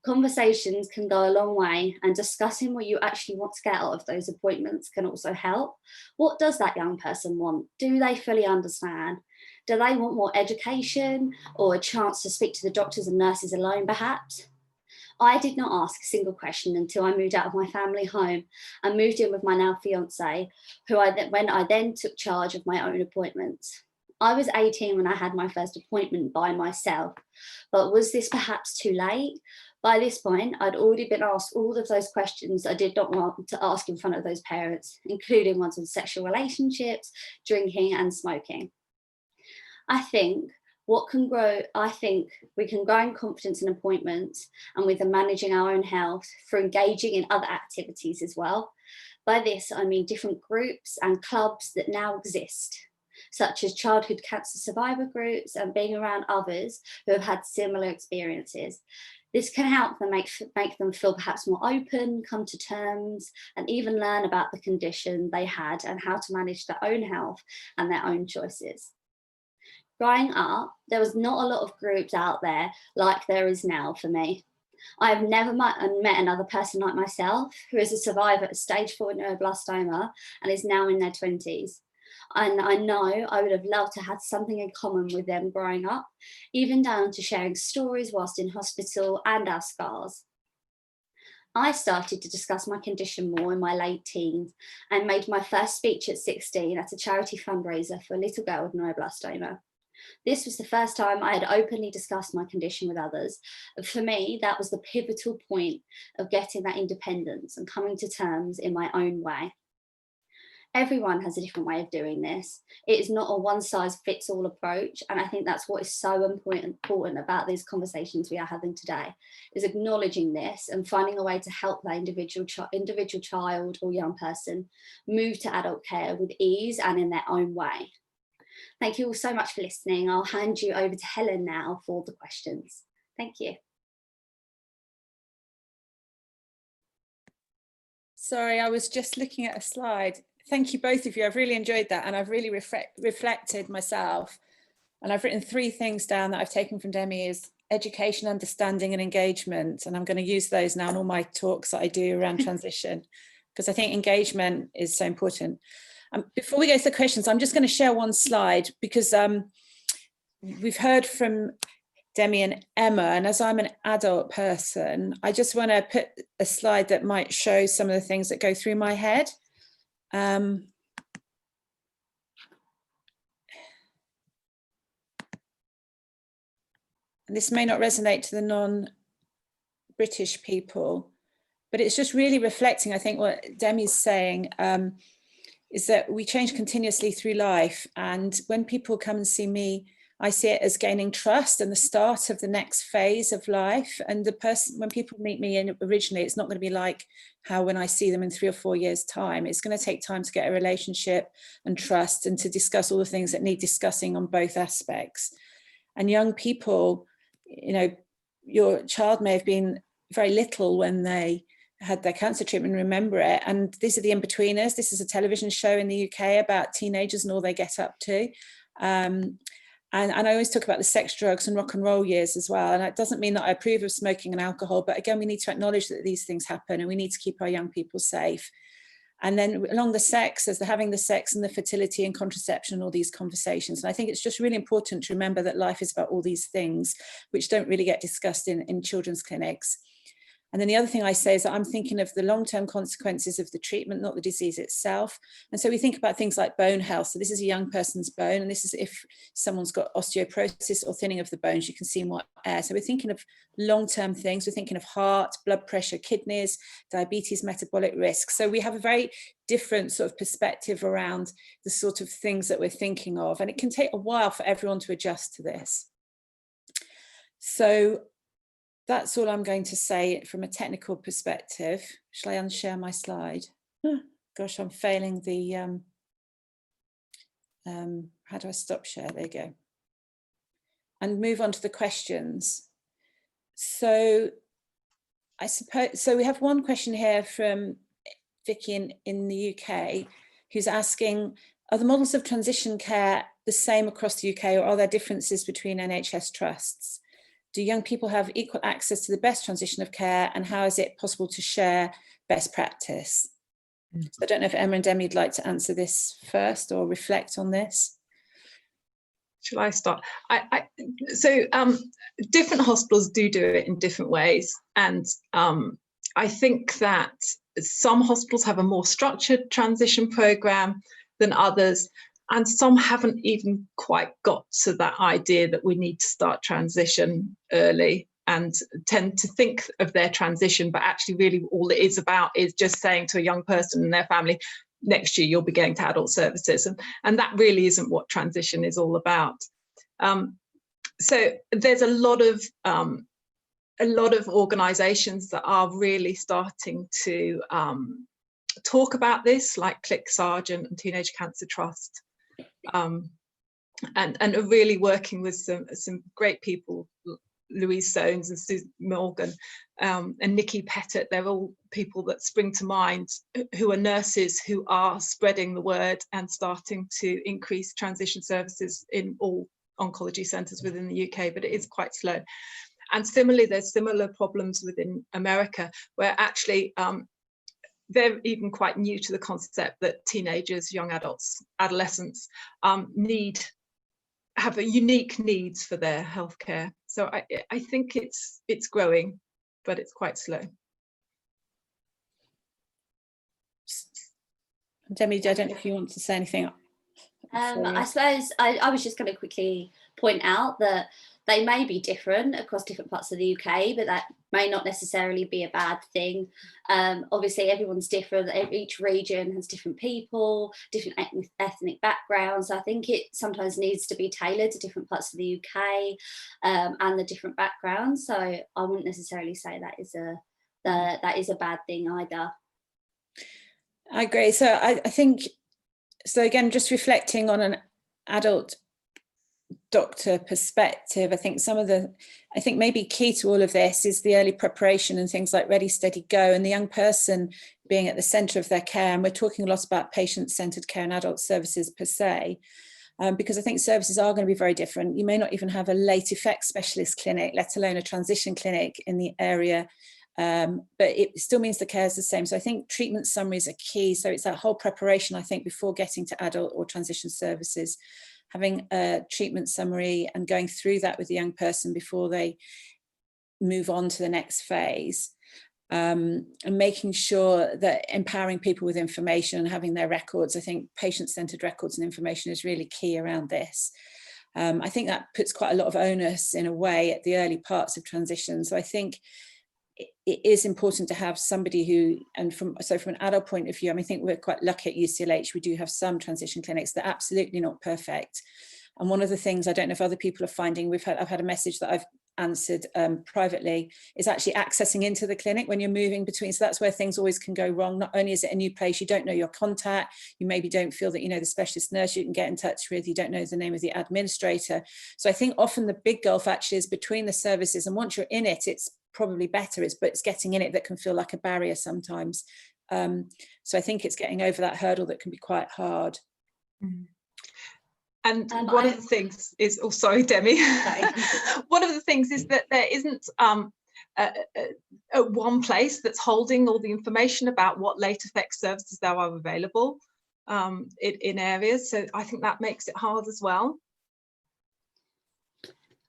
Conversations can go a long way, and discussing what you actually want to get out of those appointments can also help. What does that young person want? Do they fully understand? Do they want more education or a chance to speak to the doctors and nurses alone, perhaps? I did not ask a single question until I moved out of my family home and moved in with my now fiance, when I then took charge of my own appointments. I was 18 when I had my first appointment by myself, but was this perhaps too late? By this point, I'd already been asked all of those questions I did not want to ask in front of those parents, including ones on sexual relationships, drinking and smoking. I think we can grow in confidence in appointments and with managing our own health through engaging in other activities as well. By this, I mean different groups and clubs that now exist, such as childhood cancer survivor groups and being around others who have had similar experiences. This can help them make them feel perhaps more open, come to terms, and even learn about the condition they had and how to manage their own health and their own choices. Growing up, there was not a lot of groups out there like there is now for me. I have never met another person like myself who is a survivor of stage 4 neuroblastoma and is now in their 20s. And I know I would have loved to have something in common with them growing up, even down to sharing stories whilst in hospital and our scars. I started to discuss my condition more in my late teens and made my first speech at 16 at a charity fundraiser for a little girl with neuroblastoma. This was the first time I had openly discussed my condition with others. And for me, that was the pivotal point of getting that independence and coming to terms in my own way. Everyone has a different way of doing this. It is not a one-size-fits-all approach, and I think that's what is so important about these conversations we are having today, is acknowledging this and finding a way to help that individual child or young person move to adult care with ease and in their own way. Thank you all so much for listening. I'll hand you over to Helen now for the questions. Thank you. Sorry, I was just looking at a slide. Thank you both of you. I've really enjoyed that, and I've really reflected myself And I've written 3 things down that I've taken from Demie: is education, understanding and engagement. And I'm going to use those now in all my talks that I do around transition, because I think engagement is so important. Before we go to the questions, I'm just going to share one slide, because we've heard from Demie and Emma, and as I'm an adult person, I just want to put a slide that might show some of the things that go through my head. And this may not resonate to the non-British people, but it's just really reflecting, I think, what Demie's saying, is that we change continuously through life. And when people come and see me, I see it as gaining trust and the start of the next phase of life. And the person, when people meet me in originally, it's not going to be like how when I see them in 3 or 4 years' time. It's going to take time to get a relationship and trust, and to discuss all the things that need discussing on both aspects. And young people, you know, your child may have been very little when they had their cancer treatment, remember it. And these are the in-betweeners. This is a television show in the UK about teenagers and all they get up to. And I always talk about the sex, drugs and rock and roll years as well. And it doesn't mean that I approve of smoking and alcohol, but again, we need to acknowledge that these things happen, and we need to keep our young people safe. And then along the sex, as they're having the sex and the fertility and contraception, all these conversations. And I think it's just really important to remember that life is about all these things, which don't really get discussed in children's clinics. And then the other thing I say is that I'm thinking of the long-term consequences of the treatment, not the disease itself. And so we think about things like bone health. So this is a young person's bone, and this is if someone's got osteoporosis or thinning of the bones, you can see more air. So we're thinking of long-term things. We're thinking of heart, blood pressure, kidneys, diabetes, metabolic risk. So we have a very different sort of perspective around the sort of things that we're thinking of. And it can take a while for everyone to adjust to this. So that's all I'm going to say from a technical perspective. Shall I unshare my slide? Oh, gosh, I'm failing the, how do I stop share? There you go. And move on to the questions. So I suppose, so we have one question here from Vicky in the UK, who's asking, are the models of transition care the same across the UK, or are there differences between NHS trusts? Do young people have equal access to the best transition of care, and how is it possible to share best practice? So I don't know if Emma and Demie would like to answer this first or reflect on this. Shall I start? Different hospitals do it in different ways. And I think that some hospitals have a more structured transition programme than others. And some haven't even quite got to that idea that we need to start transition early, and tend to think of their transition, but actually really all it is about is just saying to a young person and their family, next year you'll be going to adult services. And that really isn't what transition is all about. So there's a lot of organisations that are really starting to talk about this, like Click Sargent and Teenage Cancer Trust. And are really working with some great people, Louise Soanes and Susan Morgan and Nikki Pettit. They're all people that spring to mind who are nurses who are spreading the word and starting to increase transition services in all oncology centres within the UK, but it is quite slow. And similarly, there's similar problems within America, where actually they're even quite new to the concept that teenagers, young adults, adolescents have a unique needs for their healthcare. So I think it's growing, but it's quite slow. Demie, I don't know if you want to say anything. I suppose I was just going to quickly point out that they may be different across different parts of the UK, but that may not necessarily be a bad thing. Obviously, everyone's different. Each region has different people, different ethnic backgrounds. So I think it sometimes needs to be tailored to different parts of the UK and the different backgrounds. So I wouldn't necessarily say that is a bad thing either. I agree. So I think, so again, just reflecting on an adult doctor perspective, I think maybe key to all of this is the early preparation and things like Ready, Steady, Go, and the young person being at the centre of their care. And we're talking a lot about patient-centred care and adult services per se. because I think services are going to be very different. You may not even have a late effects specialist clinic, let alone a transition clinic in the area. But it still means the care is the same. So I think treatment summaries are key. So it's that whole preparation, I think, before getting to adult or transition services, having a treatment summary and going through that with the young person before they move on to the next phase. And making sure that empowering people with information and having their records, I think patient-centered records and information is really key around this. I think that puts quite a lot of onus in a way at the early parts of transition. So I think it is important to have somebody who, and from an adult point of view, I mean, I think we're quite lucky at UCLH, we do have some transition clinics that are absolutely not perfect. And one of the things, I don't know if other people are finding, I've had a message that I've answered privately, is actually accessing into the clinic when you're moving between. So that's where things always can go wrong. Not only is it a new place, you don't know your contact, you maybe don't feel that you know the specialist nurse you can get in touch with, you don't know the name of the administrator. So I think often the big gulf actually is between the services, and once you're in it, it's probably better, but it's getting in it that can feel like a barrier sometimes. So I think it's getting over that hurdle that can be quite hard. And one of the things is, oh, sorry, Demi. One of the things is that there isn't one place that's holding all the information about what late effects services there are available in areas. So I think that makes it hard as well.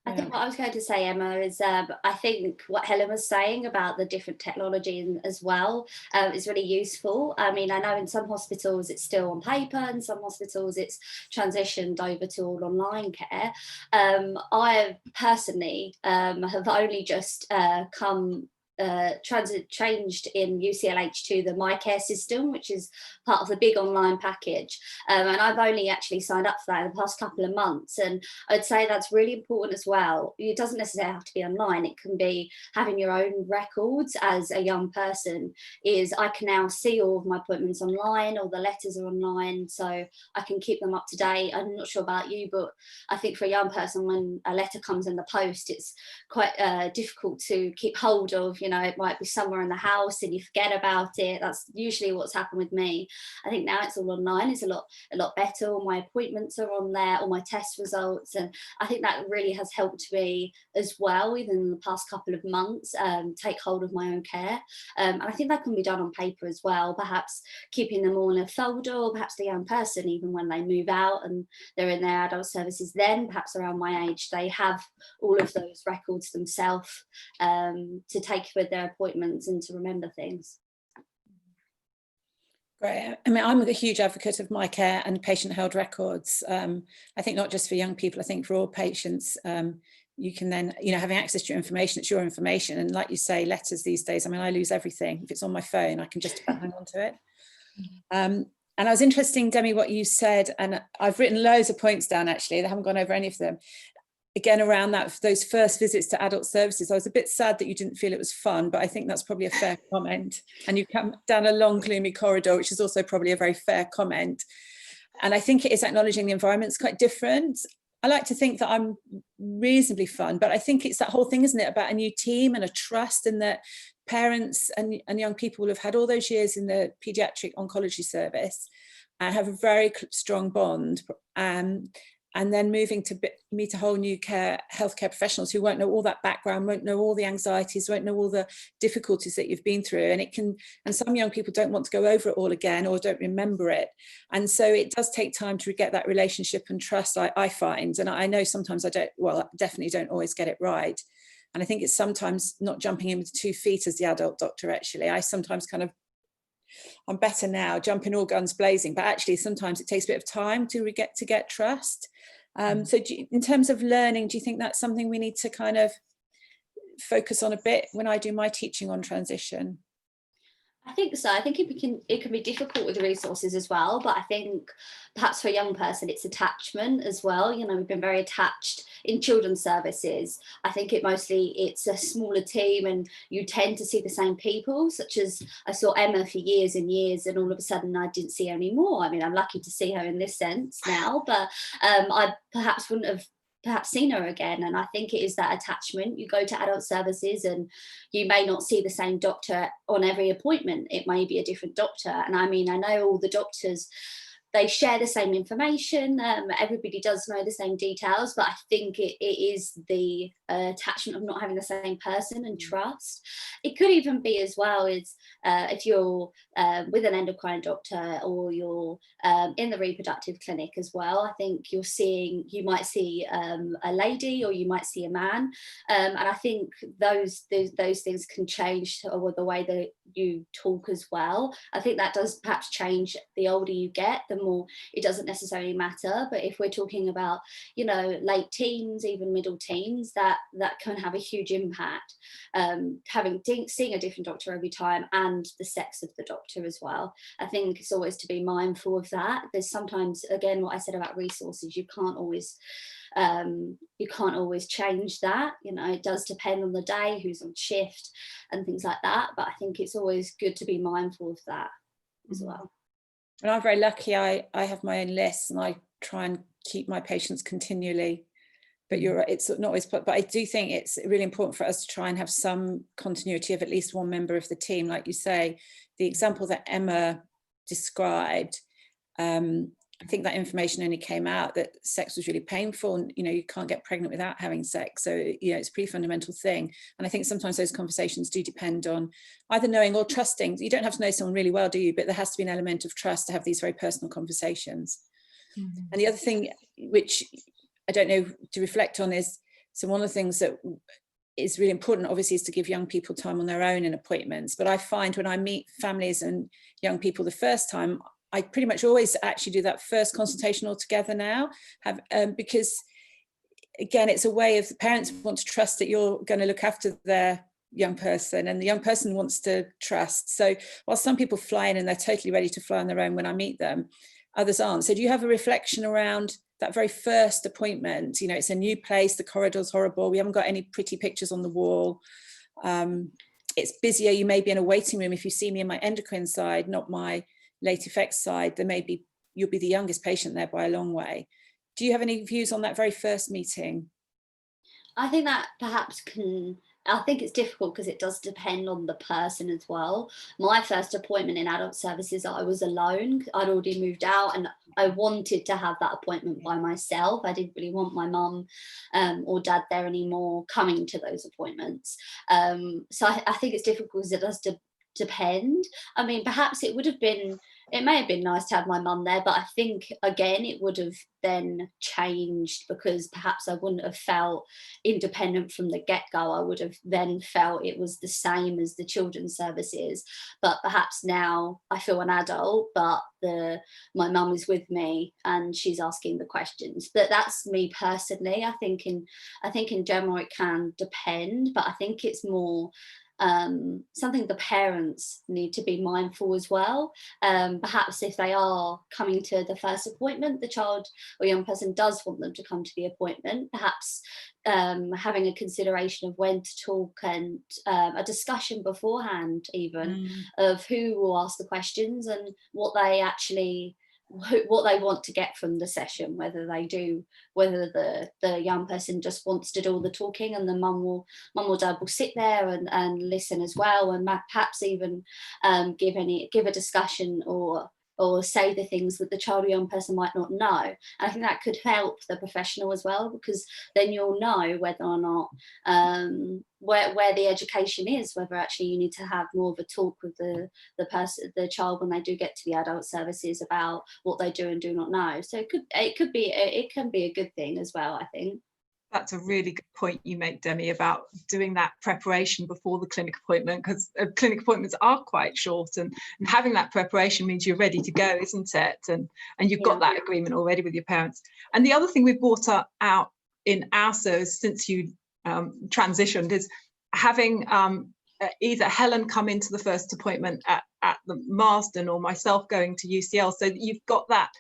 I think what I was going to say, Emma, is I think what Helen was saying about the different technology as well is really useful. I mean, I know in some hospitals it's still on paper, and some hospitals it's transitioned over to all online care. I personally have only just changed in UCLH to the My Care system, which is part of the big online package, and I've only actually signed up for that in the past couple of months, and I'd say that's really important as well. It doesn't necessarily have to be online, it can be having your own records as a young person. I can now see all of my appointments online, all the letters are online, so I can keep them up to date. I'm not sure about you, but I think for a young person, when a letter comes in the post, it's quite difficult to keep hold of. You know, it might be somewhere in the house and you forget about it. That's usually what's happened with me. I think now it's all online. It's a lot better. All my appointments are on there, all my test results, and I think that really has helped me as well, even in the past couple of months, take hold of my own care. And I think that can be done on paper as well, perhaps keeping them all in a folder, or perhaps the young person, even when they move out and they're in their adult services, then perhaps around my age, they have all of those records themselves to take with their appointments and to remember things. Great. I mean, I'm a huge advocate of My Care and patient-held records. I think not just for young people, I think for all patients, you can then, you know, having access to your information, it's your information. And like you say, letters these days, I mean, I lose everything. If it's on my phone, I can just about hang on to it. And I was interested, Demi, what you said, and I've written loads of points down, actually. I haven't gone over any of them. Again, around those first visits to adult services, I was a bit sad that you didn't feel it was fun, but I think that's probably a fair comment. And you come down a long, gloomy corridor, which is also probably a very fair comment. And I think it is acknowledging the environment's quite different. I like to think that I'm reasonably fun, but I think it's that whole thing, isn't it, about a new team and a trust, and that parents and young people will have had all those years in the paediatric oncology service and have a very strong bond. And then moving to meet a whole new healthcare professionals who won't know all that background, won't know all the anxieties, won't know all the difficulties that you've been through. And some young people don't want to go over it all again or don't remember it. And so it does take time to get that relationship and trust, I find. And I know sometimes I definitely don't always get it right. And I think it's sometimes not jumping in with 2 feet as the adult doctor, actually. I sometimes I'm better now, jumping all guns blazing, but actually sometimes it takes a bit of time to get trust. So in terms of learning, do you think that's something we need to kind of focus on a bit when I do my teaching on transition? I think so. I think it can be difficult with the resources as well, but I think perhaps for a young person it's attachment as well. You know, we've been very attached in children's services. I think it's a smaller team and you tend to see the same people, such as I saw Emma for years and years, and all of a sudden I didn't see her anymore. I mean, I'm lucky to see her in this sense now, but I perhaps wouldn't have seen her again. And I think it is that attachment. You go to adult services and you may not see the same doctor on every appointment. It may be a different doctor. And I mean, I know all the doctors, they share the same information. Everybody does know the same details, but I think it is the attachment of not having the same person and trust. It could even be as well as if you're with an endocrine doctor, or you're in the reproductive clinic as well. I think you might see a lady, or you might see a man, and I think those things can change with the way that you talk as well. I think that does perhaps change the older you get, the more it doesn't necessarily matter. But if we're talking about, you know, late teens, even middle teens, that can have a huge impact. Seeing a different doctor every time, and the sex of the doctor as well. I think it's always to be mindful of that. There's sometimes, again, what I said about resources, you can't always change that. You know, it does depend on the day, who's on shift and things like that, but I think it's always good to be mindful of that as well. And I'm very lucky, I have my own list, and I try and keep my patients continually. But you're right, it's not always, but I do think it's really important for us to try and have some continuity of at least one member of the team. Like you say, the example that Emma described, I think that information only came out that sex was really painful, and, you know, you can't get pregnant without having sex. So, you know, it's a pretty fundamental thing. And I think sometimes those conversations do depend on either knowing or trusting. You don't have to know someone really well, do you? But there has to be an element of trust to have these very personal conversations. Mm-hmm. And the other thing, which I don't know, to reflect on is, so one of the things that is really important, obviously, is to give young people time on their own in appointments. But I find when I meet families and young people the first time, I pretty much always actually do that first consultation all together now, because again, it's a way of the parents want to trust that you're going to look after their young person, and the young person wants to trust. So while some people fly in and they're totally ready to fly on their own when I meet them, others aren't. So do you have a reflection around that very first appointment? You know, it's a new place, the corridor's horrible, we haven't got any pretty pictures on the wall, it's busier, you may be in a waiting room. If you see me in my endocrine side, not my late effects side, you'll be the youngest patient there by a long way. Do you have any views on that very first meeting? I think that perhaps I think it's difficult because it does depend on the person as well. My first appointment in adult services, I was alone. I'd already moved out, and I wanted to have that appointment by myself. I didn't really want my mum or dad there anymore coming to those appointments. So I think it's difficult because it does depend. I mean, perhaps it may have been nice to have my mum there, but I think again it would have then changed, because perhaps I wouldn't have felt independent from the get-go. I would have then felt it was the same as the children's services, but perhaps now I feel an adult, but my mum is with me and she's asking the questions. But that's me personally. I think in general it can depend, but I think it's more something the parents need to be mindful as well. Perhaps if they are coming to the first appointment, the child or young person does want them to come to the appointment, perhaps having a consideration of when to talk, and a discussion beforehand even of who will ask the questions and what they want to get from the session, whether the young person just wants to do all the talking and the mum or dad will sit there and listen as well, and perhaps even give a discussion or say the things that the child or young person might not know. I think that could help the professional as well, because then you'll know whether or not where the education is, whether actually you need to have more of a talk with the child when they do get to the adult services about what they do and do not know. So it can be a good thing as well, I think. That's a really good point you make, Demie, about doing that preparation before the clinic appointment, because clinic appointments are quite short, and having that preparation means you're ready to go, isn't it? And you've got that agreement already with your parents. And the other thing we've brought out in our service since you transitioned is having either Helen come into the first appointment at the Marsden, or myself going to UCL, so that you've got that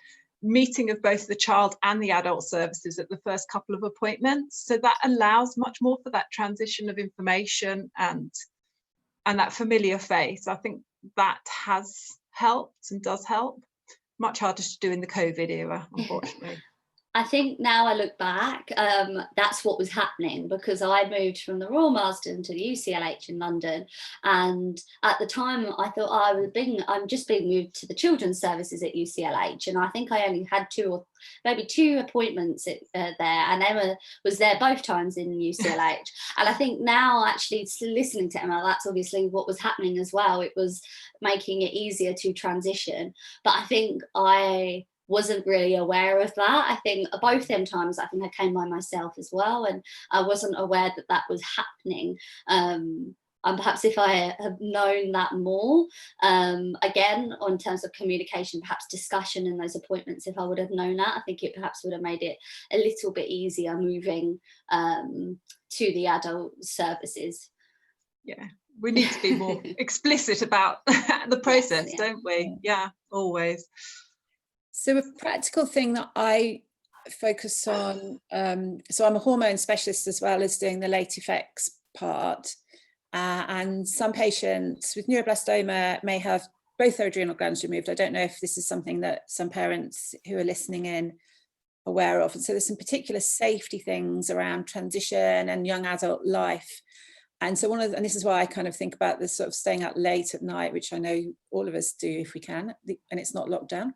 meeting of both the child and the adult services at the first couple of appointments. So that allows much more for that transition of information and that familiar face. I think that has helped and does help. Much harder to do in the COVID era, unfortunately. I think now I look back, that's what was happening, because I moved from the Royal Marsden to the UCLH in London, and at the time I thought, I'm just being moved to the children's services at UCLH, and I think I only had maybe two appointments there, and Emma was there both times in UCLH. And I think now, actually listening to Emma, that's obviously what was happening as well. It was making it easier to transition, but I think I wasn't really aware of that. I think both them times, I think I came by myself as well, and I wasn't aware that that was happening. And perhaps if I had known that more, again, in terms of communication, perhaps discussion in those appointments, if I would have known that, I think it perhaps would have made it a little bit easier moving to the adult services. Yeah, we need to be more explicit about the process, yes, don't we? Yeah, always. So a practical thing that I focus on, so I'm a hormone specialist as well as doing the late effects part, and some patients with neuroblastoma may have both their adrenal glands removed. I don't know if this is something that some parents who are listening in are aware of. And so there's some particular safety things around transition and young adult life. And so and this is why I kind of think about this sort of staying out late at night, which I know all of us do if we can, and it's not lockdown.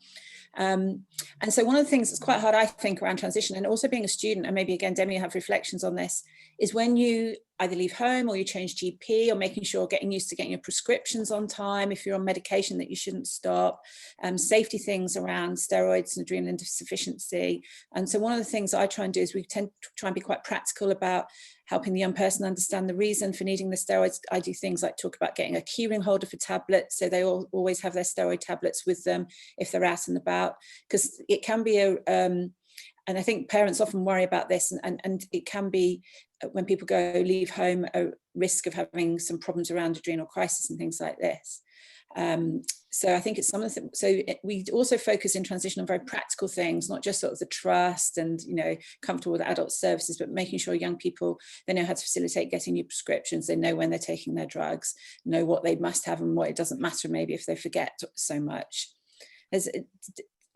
And so one of the things that's quite hard, I think, around transition, and also being a student, and maybe again, Demie, you have reflections on this, is when you either leave home or you change GP, or making sure, getting used to getting your prescriptions on time if you're on medication that you shouldn't stop, safety things around steroids and adrenal insufficiency. And so one of the things I try and do is we tend to try and be quite practical about helping the young person understand the reason for needing the steroids. I do things like talk about getting a keyring holder for tablets, so they always have their steroid tablets with them if they're out and about, because it can be and I think parents often worry about this, and it can be, when people leave home, a risk of having some problems around adrenal crisis and things like this. So I think it's some of the we also focus in transition on very practical things, not just sort of the trust and, you know, comfortable with adult services, but making sure young people, they know how to facilitate getting new prescriptions, they know when they're taking their drugs, know what they must have and what it doesn't matter maybe if they forget so much. Has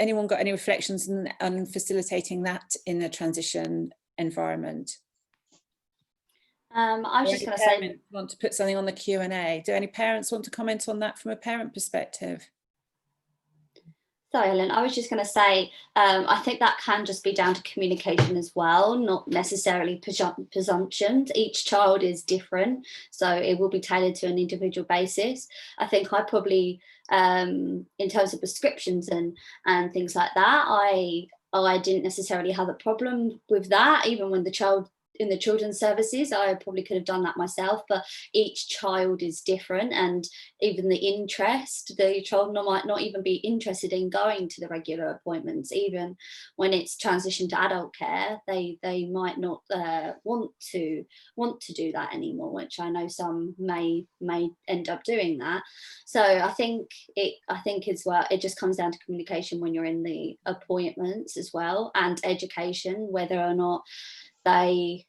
anyone got any reflections on facilitating that in a transition environment? I was just going to say, want to put something on the Q&A. Do any parents want to comment on that from a parent perspective? Sorry, Helen, I was just going to say, I think that can just be down to communication as well, not necessarily presumptions. Each child is different, so it will be tailored to an individual basis. I think I probably, in terms of prescriptions and things like that, I didn't necessarily have a problem with that, even when the child in the children's services, I probably could have done that myself, but each child is different, and even the interest, the child might not even be interested in going to the regular appointments. Even when it's transitioned to adult care, they might not want to do that anymore, which I know some may end up doing that. So I think as well, it just comes down to communication when you're in the appointments as well, and education, whether or not they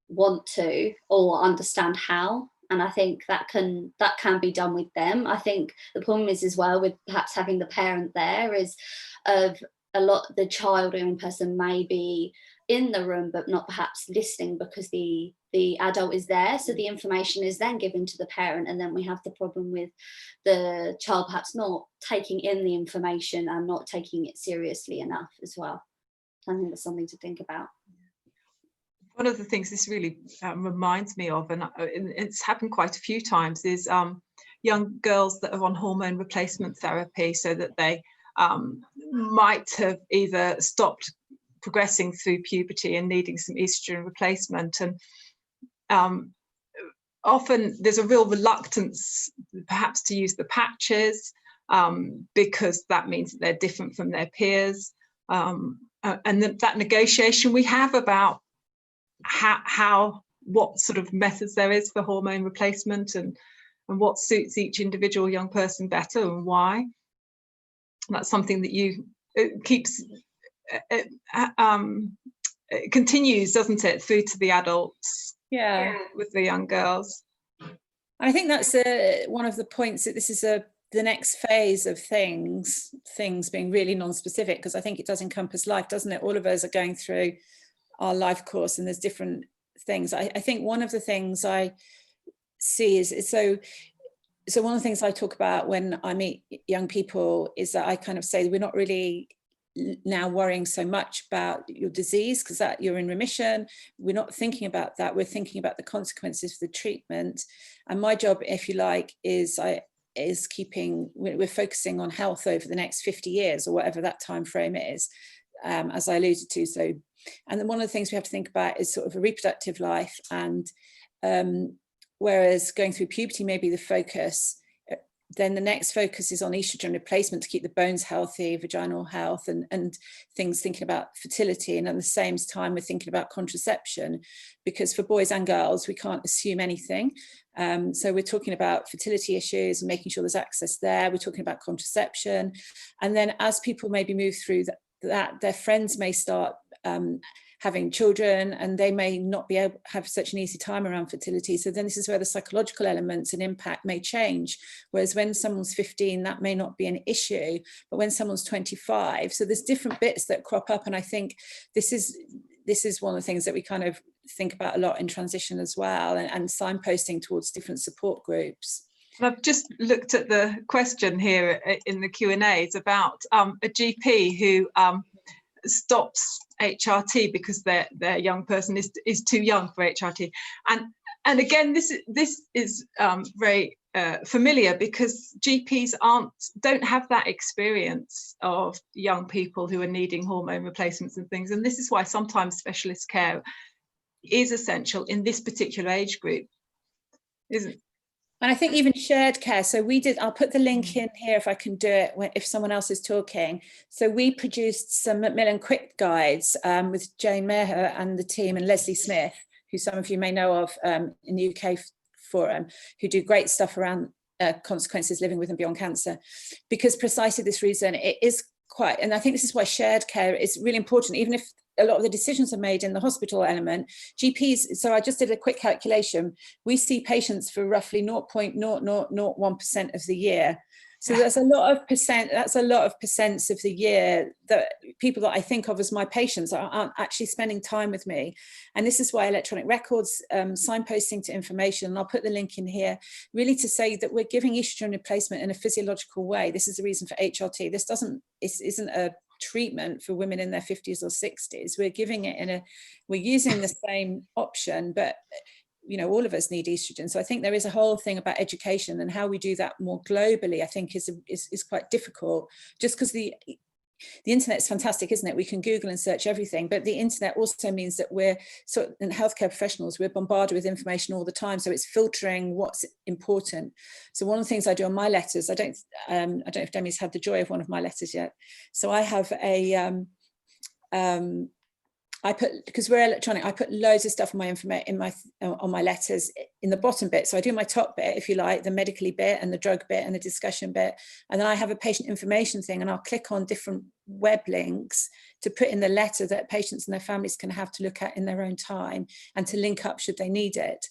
want to or understand how. And I think that can be done with them. I think the problem is as well with perhaps having the parent there is of a lot, the child or young person may be in the room but not perhaps listening because the adult is there, so the information is then given to the parent, and then we have the problem with the child perhaps not taking in the information and not taking it seriously enough as well. I think that's something to think about. One of the things this really reminds me of, and it's happened quite a few times, is young girls that are on hormone replacement therapy, so that they might have either stopped progressing through puberty and needing some estrogen replacement. And often there's a real reluctance perhaps to use the patches because that means that they're different from their peers. And that negotiation we have about what sort of methods there is for hormone replacement and what suits each individual young person better and why. And that's something that it continues, doesn't it, through to the adults? Yeah, with the young girls. I think that's one of the points, that this is a the next phase of things being really non-specific, because I think it does encompass life, doesn't it? All of us are going through our life course and there's different things. I think one of the things I see is so one of the things I talk about when I meet young people is that I kind of say we're not really now worrying so much about your disease because that you're in remission. We're not thinking about that. We're thinking about the consequences of the treatment. And my job, if you like, we're focusing on health over the next 50 years or whatever that time frame is, as I alluded to. So, and then one of the things we have to think about is sort of a reproductive life, and whereas going through puberty may be the focus, then the next focus is on estrogen replacement to keep the bones healthy, vaginal health, and things, thinking about fertility. And at the same time, we're thinking about contraception, because for boys and girls, we can't assume anything. So we're talking about fertility issues and making sure there's access there. We're talking about contraception. And then as people maybe move through that their friends may start having children, and they may not be able to have such an easy time around fertility. So then this is where the psychological elements and impact may change. Whereas when someone's 15, that may not be an issue, but when someone's 25, so there's different bits that crop up. And I think this is one of the things that we kind of think about a lot in transition as well, and signposting towards different support groups. I've just looked at the question here in the Q&A. It's about a GP who stops HRT because their young person is too young for HRT, and again this is very familiar, because GPs don't have that experience of young people who are needing hormone replacements and things, and this is why sometimes specialist care is essential in this particular age group, isn't it? And I think even shared care. So I'll put the link in here if I can do it if someone else is talking. So we produced some Macmillan Quick Guides with Jane Maher and the team, and Leslie Smith, who some of you may know of in the UK Forum, who do great stuff around consequences living with and beyond cancer, because precisely this reason it is quite, and I think this is why shared care is really important, even if a lot of the decisions are made in the hospital element. GPs, so I just did a quick calculation, we see patients for roughly 0.0001% of the year. So that's a lot of percents of the year that people that I think of as my patients aren't actually spending time with me. And this is why electronic records, signposting to information, and I'll put the link in here, really to say that we're giving estrogen replacement in a physiological way. This is the reason for HRT. This isn't a treatment for women in their 50s or 60s. We're giving it we're using the same option, but you know, all of us need estrogen. So I think there is a whole thing about education, and how we do that more globally, I think is quite difficult, just because the internet's fantastic, isn't it? We can Google and search everything, but the internet also means that and healthcare professionals, we're bombarded with information all the time. So it's filtering what's important. So one of the things I do on my letters, I don't know if Demi's had the joy of one of my letters yet. So I have because we're electronic, I put loads of stuff on my letters in the bottom bit. So I do my top bit, if you like, the medically bit and the drug bit and the discussion bit. And then I have a patient information thing, and I'll click on different web links to put in the letter that patients and their families can have to look at in their own time, and to link up should they need it.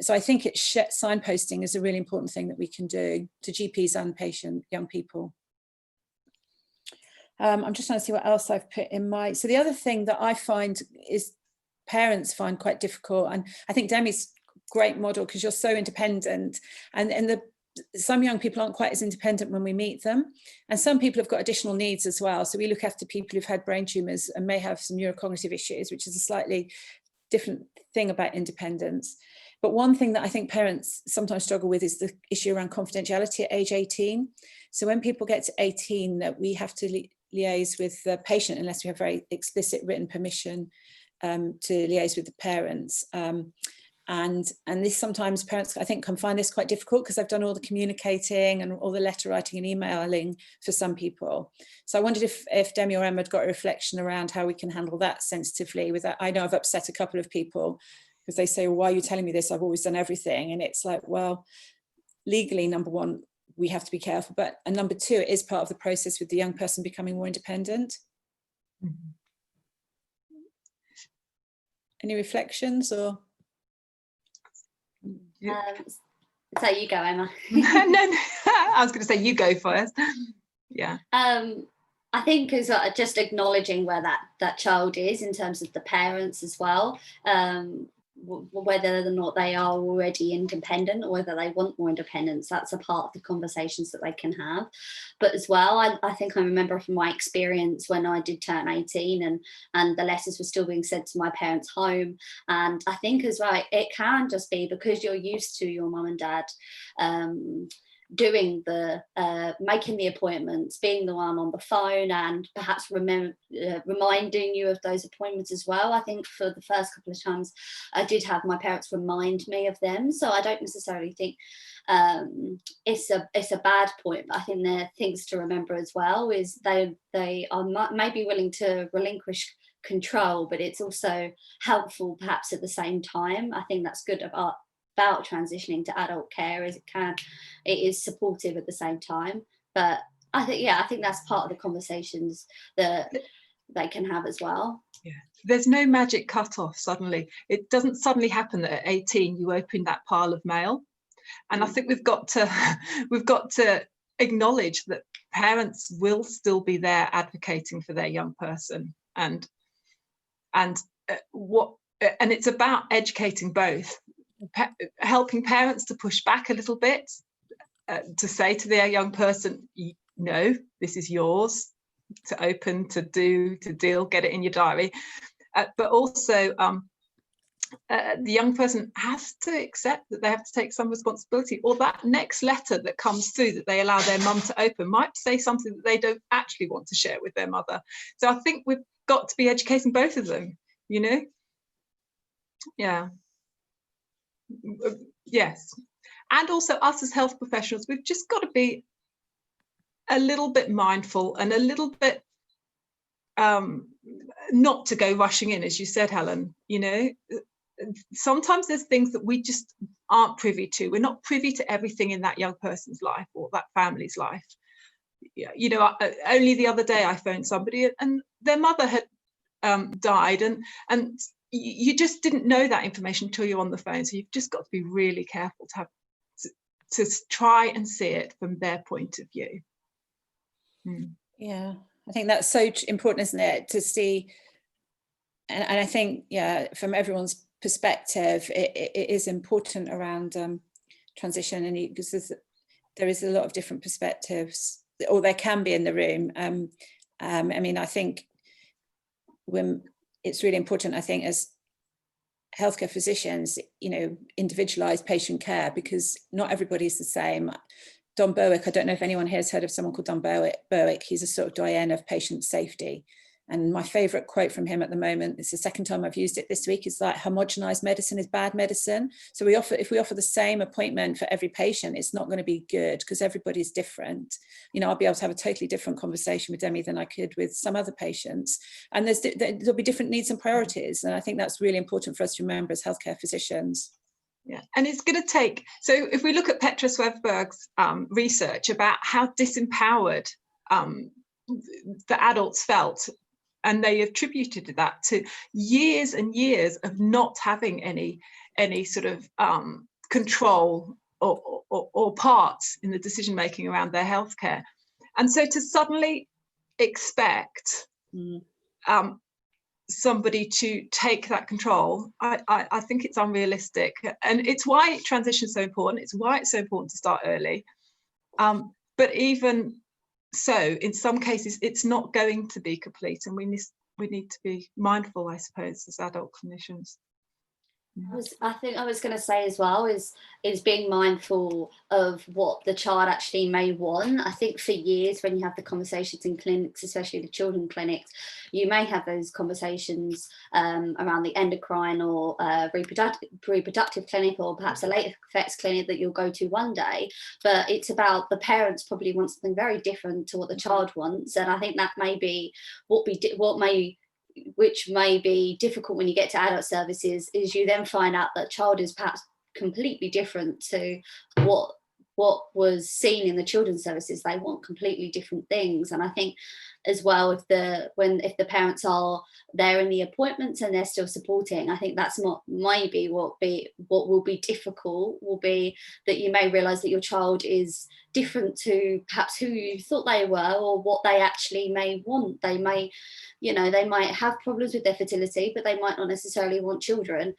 So I think signposting is a really important thing that we can do to GPs and young people. I'm just trying to see what else I've put in so the other thing that I find is parents find quite difficult, and I think Demi's great model, because you're so independent, and some young people aren't quite as independent when we meet them, and some people have got additional needs as well. So we look after people who've had brain tumours and may have some neurocognitive issues, which is a slightly different thing about independence. But one thing that I think parents sometimes struggle with is the issue around confidentiality at age 18. So when people get to 18, that we have to liaise with the patient unless we have very explicit written permission to liaise with the parents. And this sometimes parents, I think, can find this quite difficult, because I've done all the communicating and all the letter writing and emailing for some people. So I wondered if Demi or Emma had got a reflection around how we can handle that sensitively with that. I know I've upset a couple of people because they say, well, why are you telling me this? I've always done everything. And it's like, well, legally, number one, we have to be careful, and number two, it is part of the process with the young person becoming more independent. Mm-hmm. Any reflections or? So you go, Emma. No. I was going to say, you go first. Yeah. I think as just acknowledging where that child is in terms of the parents as well, whether or not they are already independent or whether they want more independence. That's a part of the conversations that they can have. But as well, I think I remember from my experience when I did turn 18 and the letters were still being sent to my parents' home. And I think as well, it can just be because you're used to your mum and dad doing the making the appointments, being the one on the phone, and perhaps reminding you of those appointments as well. I think for the first couple of times I did have my parents remind me of them, so I don't necessarily think it's a bad point, but I think there are things to remember as well, is they are maybe willing to relinquish control, but it's also helpful perhaps at the same time. I think that's good about transitioning to adult care, is it is supportive at the same time. But I think that's part of the conversations that they can have as well. Yeah, there's no magic cutoff suddenly. It doesn't suddenly happen that at 18 you open that pile of mail. And I think we've got to acknowledge that parents will still be there advocating for their young person, and it's about educating both, helping parents to push back a little bit, to say to their young person, no, this is yours to open, to do, to deal, get it in your diary. But also the young person has to accept that they have to take some responsibility, or that next letter that comes through that they allow their mum to open might say something that they don't actually want to share with their mother. So I think we've got to be educating both of them, you know? Yeah. Yes. And also us as health professionals, we've just got to be a little bit mindful and a little bit not to go rushing in, as you said, Helen. You know, sometimes there's things that we just aren't privy to. We're not privy to everything in that young person's life or that family's life. You know, only the other day I phoned somebody and their mother had died, and you just didn't know that information until you're on the phone. So you've just got to be really careful to try and see it from their point of view. Yeah, I think that's so important, isn't it, to see, and I think, yeah, from everyone's perspective, it is important around transition, and because there is a lot of different perspectives, or there can be in the room. I mean, I think when it's really important, I think, as healthcare physicians, you know, individualized patient care, because not everybody's the same. Don Berwick, I don't know if anyone here has heard of someone called Don Berwick. He's a sort of doyen of patient safety. And my favorite quote from him at the moment, it's the second time I've used it this week, is like, homogenized medicine is bad medicine. So if we offer the same appointment for every patient, it's not going to be good, because everybody's different. You know, I'll be able to have a totally different conversation with Demie than I could with some other patients. And there'll be different needs and priorities. And I think that's really important for us to remember as healthcare physicians. Yeah, and it's going to take, so if we look at Petra Swedberg's research about how disempowered the adults felt, and they attributed that to years and years of not having any sort of control or parts in the decision making around their healthcare, and so to suddenly expect somebody to take that control, I think it's unrealistic, and it's why transition is so important. It's why it's so important to start early. But even so, in some cases, it's not going to be complete, and we need to be mindful, I suppose, as adult clinicians. I think I was going to say as well is being mindful of what the child actually may want. I think for years, when you have the conversations in clinics, especially the children clinics, you may have those conversations around the endocrine or reproductive clinic, or perhaps a late effects clinic that you'll go to one day. But it's about the parents probably want something very different to what the child wants, and I think that may be which may be difficult when you get to adult services, is you then find out that child is perhaps completely different to what was seen in the children's services. They want completely different things, and I think as well, if the parents are there in the appointments and they're still supporting. I think that's maybe what will be difficult, will be that you may realise that your child is different to perhaps who you thought they were, or what they actually may want. They may, they might have problems with their fertility, but they might not necessarily want children.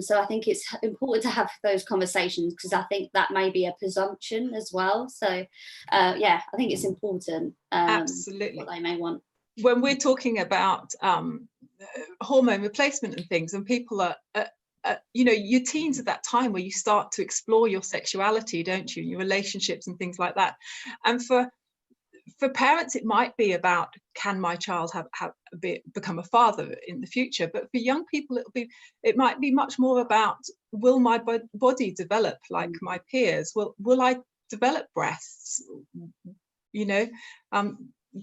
So I think it's important to have those conversations, because I think that may be a presumption as well. So I think it's important. Absolutely. What they may want. When we're talking about hormone replacement and things, and people are, your teens at that time where you start to explore your sexuality, don't you, your relationships and things like that. And for parents, it might be about, can my child become a father in the future? But for young people, it might be much more about, will my body develop like my peers? Will I develop breasts?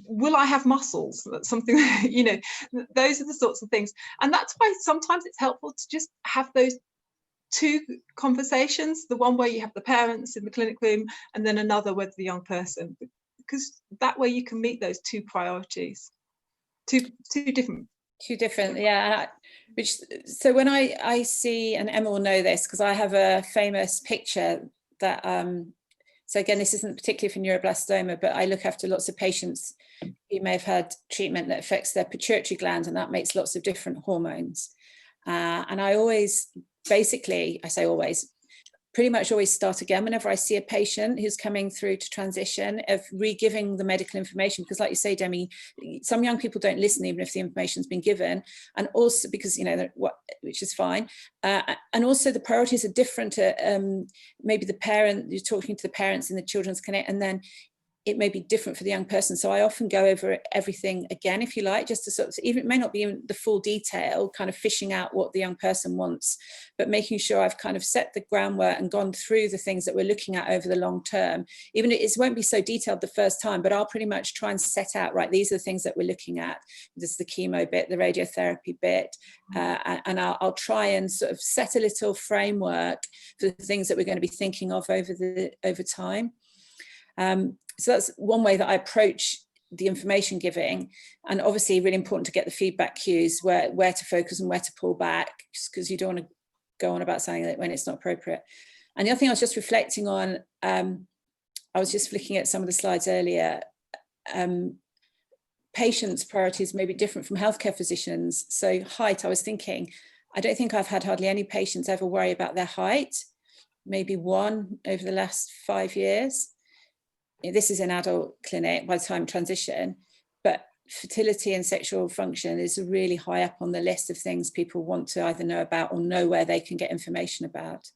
Will I have muscles? That's something, those are the sorts of things. And that's why sometimes it's helpful to just have those two conversations, the one where you have the parents in the clinic room, and then another with the young person, because that way you can meet those two priorities, two different. Yeah. So when I see, and Emma will know this, because I have a famous picture that so again, this isn't particularly for neuroblastoma, but I look after lots of patients who may have had treatment that affects their pituitary gland, and that makes lots of different hormones. And I always, basically, I say always, pretty much always start again whenever I see a patient who's coming through to transition, of re-giving the medical information, because like you say, Demie, some young people don't listen even if the information's been given, and also because, which is fine, and also the priorities are different to maybe the parent, you're talking to the parents in the Children's Clinic, and then it may be different for the young person. So I often go over everything again, if you like, just to sort of, even it may not be in the full detail, kind of fishing out what the young person wants, but making sure I've kind of set the groundwork and gone through the things that we're looking at over the long term. Even it won't be so detailed the first time, but I'll pretty much try and set out, right, these are the things that we're looking at. This is the chemo bit, the radiotherapy bit, and I'll try and sort of set a little framework for the things that we're going to be thinking of over time. So that's one way that I approach the information giving, and obviously really important to get the feedback cues, where to focus and where to pull back, because you don't want to go on about something that when it's not appropriate. And the other thing I was just reflecting on, I was just looking at some of the slides earlier, patients' priorities may be different from healthcare physicians. So height, I was thinking, I don't think I've had hardly any patients ever worry about their height, maybe one over the last 5 years. This is an adult clinic by the time transition, but fertility and sexual function is really high up on the list of things people want to either know about or know where they can get information about.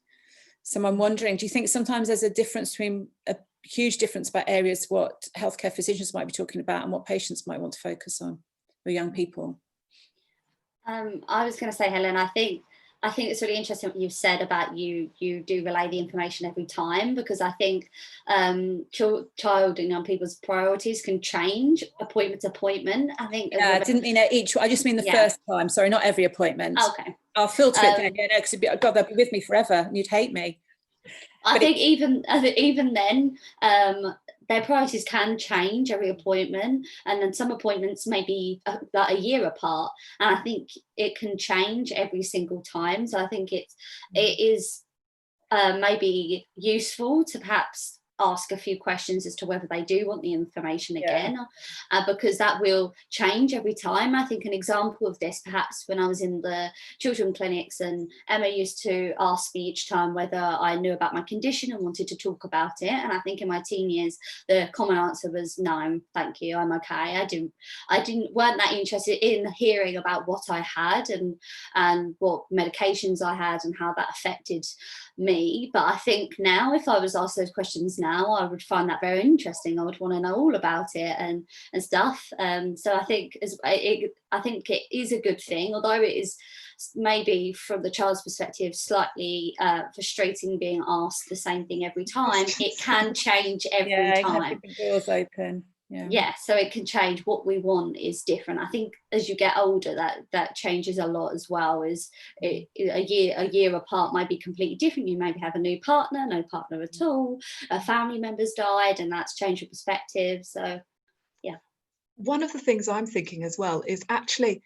So I'm wondering, do you think sometimes there's a difference between, a huge difference about areas what healthcare physicians might be talking about and what patients might want to focus on for young people? I was going to say, Helen, I think it's really interesting what you've said about you do relay the information every time, because I think child and young people's priorities can change appointment to appointment. I think. Yeah, I didn't mean each. I just mean the first time. Sorry, not every appointment. Okay. I'll filter it then, because God, they'll be with me forever, and you'd hate me. I think even then, their priorities can change every appointment, and then some appointments may be like a year apart, and I think it can change every single time. So I think it is maybe useful to perhaps ask a few questions as to whether they do want the information again, because that will change every time. I think an example of this, perhaps when I was in the children's clinics, and Emma used to ask me each time whether I knew about my condition and wanted to talk about it. And I think in my teen years, the common answer was no, thank you, I'm okay. Weren't that interested in hearing about what I had and what medications I had and how that affected me. But I think now, if I was asked those questions now, I would find that very interesting. I would want to know all about it and stuff. So I think it is a good thing, although it is maybe from the child's perspective slightly frustrating being asked the same thing every time. It can change every time. Have different doors open. Yeah, so it can change. What we want is different. I think as you get older, that changes a lot as well. A year apart might be completely different. You maybe have a new partner, no partner at all, a family member's died, and that's changed your perspective. So one of the things I'm thinking as well is actually,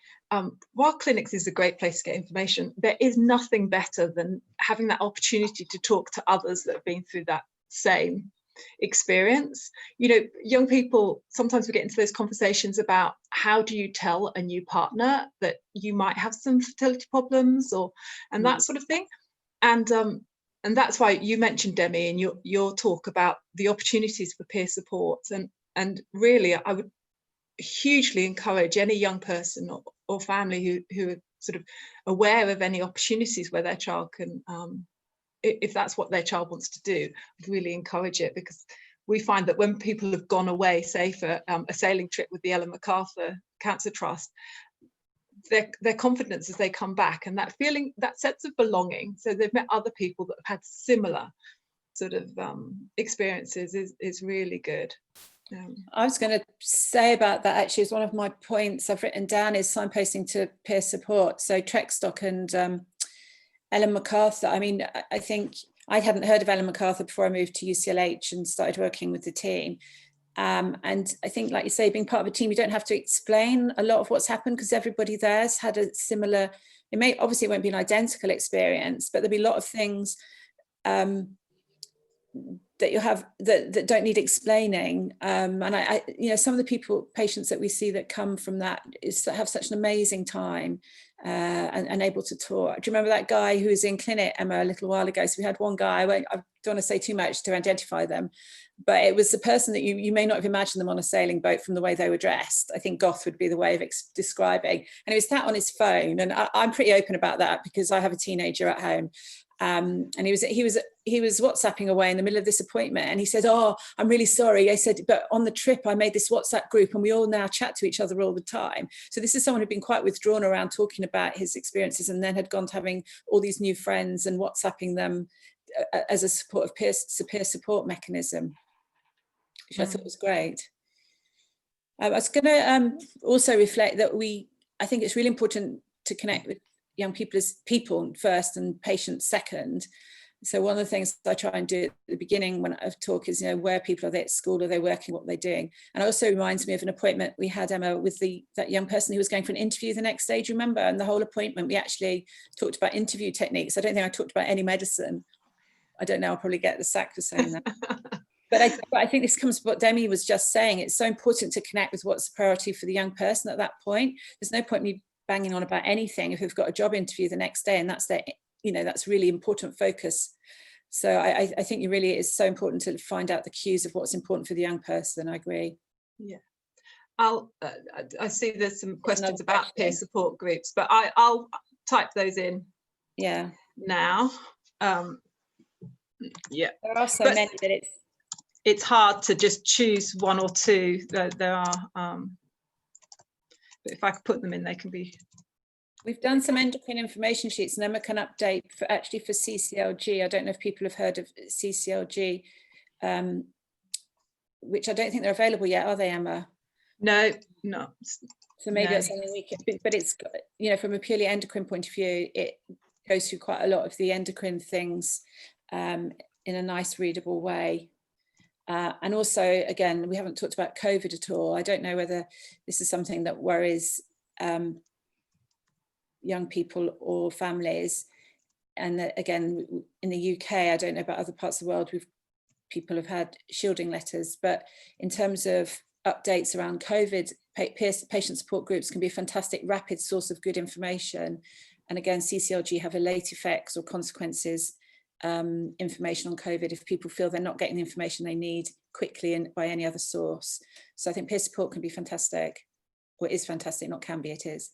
while clinics is a great place to get information, there is nothing better than having that opportunity to talk to others that have been through that same experience. You know, young people, sometimes we get into those conversations about how do you tell a new partner that you might have some fertility problems, or and that sort of thing. And that's why you mentioned, Demie, in your talk about the opportunities for peer support, and really I would hugely encourage any young person or family who are sort of aware of any opportunities where their child can, if that's what their child wants to do, really encourage it, because we find that when people have gone away, say for a sailing trip with the Ellen MacArthur Cancer Trust, their confidence as they come back, and that feeling, that sense of belonging, so they've met other people that have had similar sort of experiences, is really good. I was going to say about that, actually, is one of my points I've written down is signposting to peer support. So Trekstock and Ellen MacArthur. I mean, I think I hadn't heard of Ellen MacArthur before I moved to UCLH and started working with the team. And I think, like you say, being part of a team, you don't have to explain a lot of what's happened, because everybody there's had a similar, obviously it won't be an identical experience, but there'll be a lot of things that you have that don't need explaining. And I some of the patients that we see that come from that have such an amazing time and able to talk. Do you remember that guy who was in clinic, Emma, a little while ago? So we had one guy, I don't want to say too much to identify them, but it was the person that you may not have imagined them on a sailing boat from the way they were dressed. I think goth would be the way of describing. And he was sat on his phone, and I'm pretty open about that because I have a teenager at home. And he was WhatsApping away in the middle of this appointment, and he said, "Oh, I'm really sorry." I said, "But on the trip, I made this WhatsApp group, and we all now chat to each other all the time." So this is someone who'd been quite withdrawn around talking about his experiences, and then had gone to having all these new friends and WhatsApping them as a support of peer support mechanism, which I thought was great. I was going to also reflect that I think it's really important to connect with young people as people first and patients second. So one of the things I try and do at the beginning when I talk is, where people are they at school, are they working, what they're doing? And it also reminds me of an appointment we had, Emma, with that young person who was going for an interview the next day, do you remember? And the whole appointment, we actually talked about interview techniques. I don't think I talked about any medicine. I don't know, I'll probably get the sack for saying that. But I think this comes to what Demie was just saying. It's so important to connect with what's the priority for the young person at that point. There's no point me banging on about anything if we've got a job interview the next day and that's their, that's really important focus. So I think it really is so important to find out the cues of what's important for the young person. I agree. Yeah. I see there's some questions about peer support groups, but I'll type those in. Yeah. Now. Yeah. There are so many that it's hard to just choose one or two. There are, but if I could put them in, they can be. We've done some endocrine information sheets, and Emma can update for CCLG. I don't know if people have heard of CCLG, which I don't think they're available yet, are they, Emma? No. So maybe that's something we can, but it's, from a purely endocrine point of view, it goes through quite a lot of the endocrine things in a nice readable way. And also, again, we haven't talked about COVID at all. I don't know whether this is something that worries young people or families. And that, again, in the UK, I don't know about other parts of the world, people have had shielding letters, but in terms of updates around COVID, patient support groups can be a fantastic rapid source of good information. And again, CCLG have a late effects or consequences information on COVID if people feel they're not getting the information they need quickly and by any other source. So I think peer support can be fantastic, or is fantastic, not can be, it is.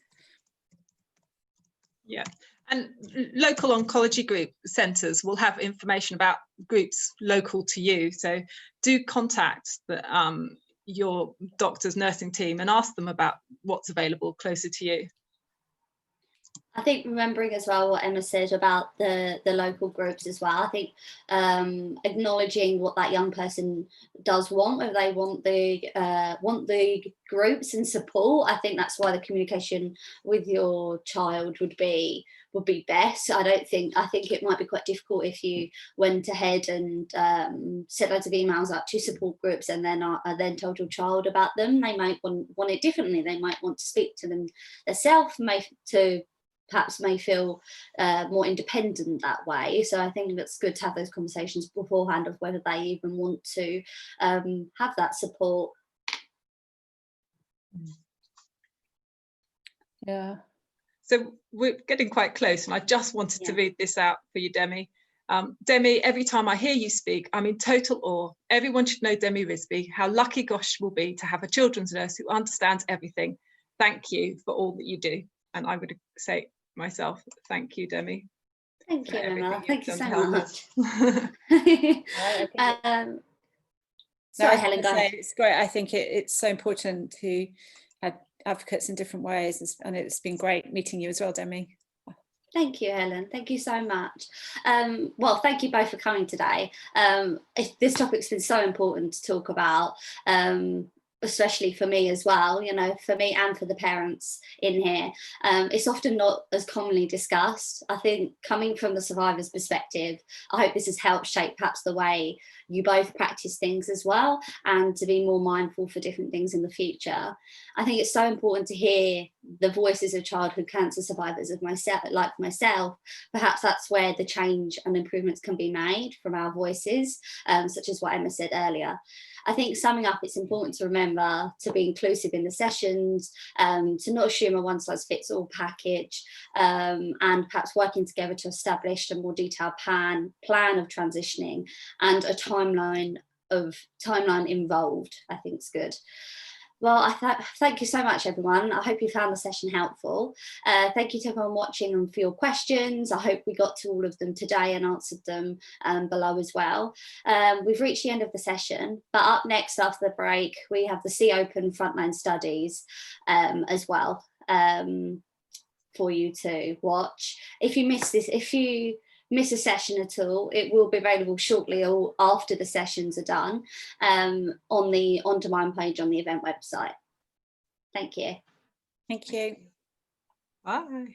Yeah, and local oncology group centres will have information about groups local to you. So do contact your doctor's nursing team and ask them about what's available closer to you. I think remembering as well what Emma said about the local groups as well. I think acknowledging what that young person does want, whether they want the groups and support. I think that's why the communication with your child would be best. I think it might be quite difficult if you went ahead and sent loads of emails out to support groups and then told your child about them. They might want it differently. They might want to speak to them themselves, perhaps may feel more independent that way. So I think it's good to have those conversations beforehand of whether they even want to have that support. Yeah. So we're getting quite close, and I just wanted to read this out for you, Demie. Demie, every time I hear you speak, I'm in total awe. Everyone should know Demie Risby. How lucky Gosh will be to have a children's nurse who understands everything. Thank you for all that you do. And I would say myself, thank you, Demie. Thank you, Emma. Thank you so much. Sorry, Helen, go ahead. It's great. I think it's so important to have advocates in different ways, and it's been great meeting you as well, Demie. Thank you, Helen. Thank you so much. Well, thank you both for coming today. This topic's been so important to talk about, especially for me as well, for me and for the parents in here. It's often not as commonly discussed. I think coming from the survivor's perspective, I hope this has helped shape perhaps the way you both practice things as well, and to be more mindful for different things in the future. I think it's so important to hear the voices of childhood cancer survivors like myself. Perhaps that's where the change and improvements can be made from our voices, such as what Emma said earlier. I think summing up, it's important to remember to be inclusive in the sessions, to not assume a one-size-fits-all package, and perhaps working together to establish a more detailed plan of transitioning and a timeline involved. I think is good. Well, thank you so much, everyone. I hope you found the session helpful. Thank you to everyone watching and for your questions. I hope we got to all of them today and answered them below as well. We've reached the end of the session, but up next after the break, we have the See Open Frontline Studies as well for you to watch. If you miss a session at all, it will be available shortly or after the sessions are done on the On Demand page on the event website. Thank you. Thank you. Bye.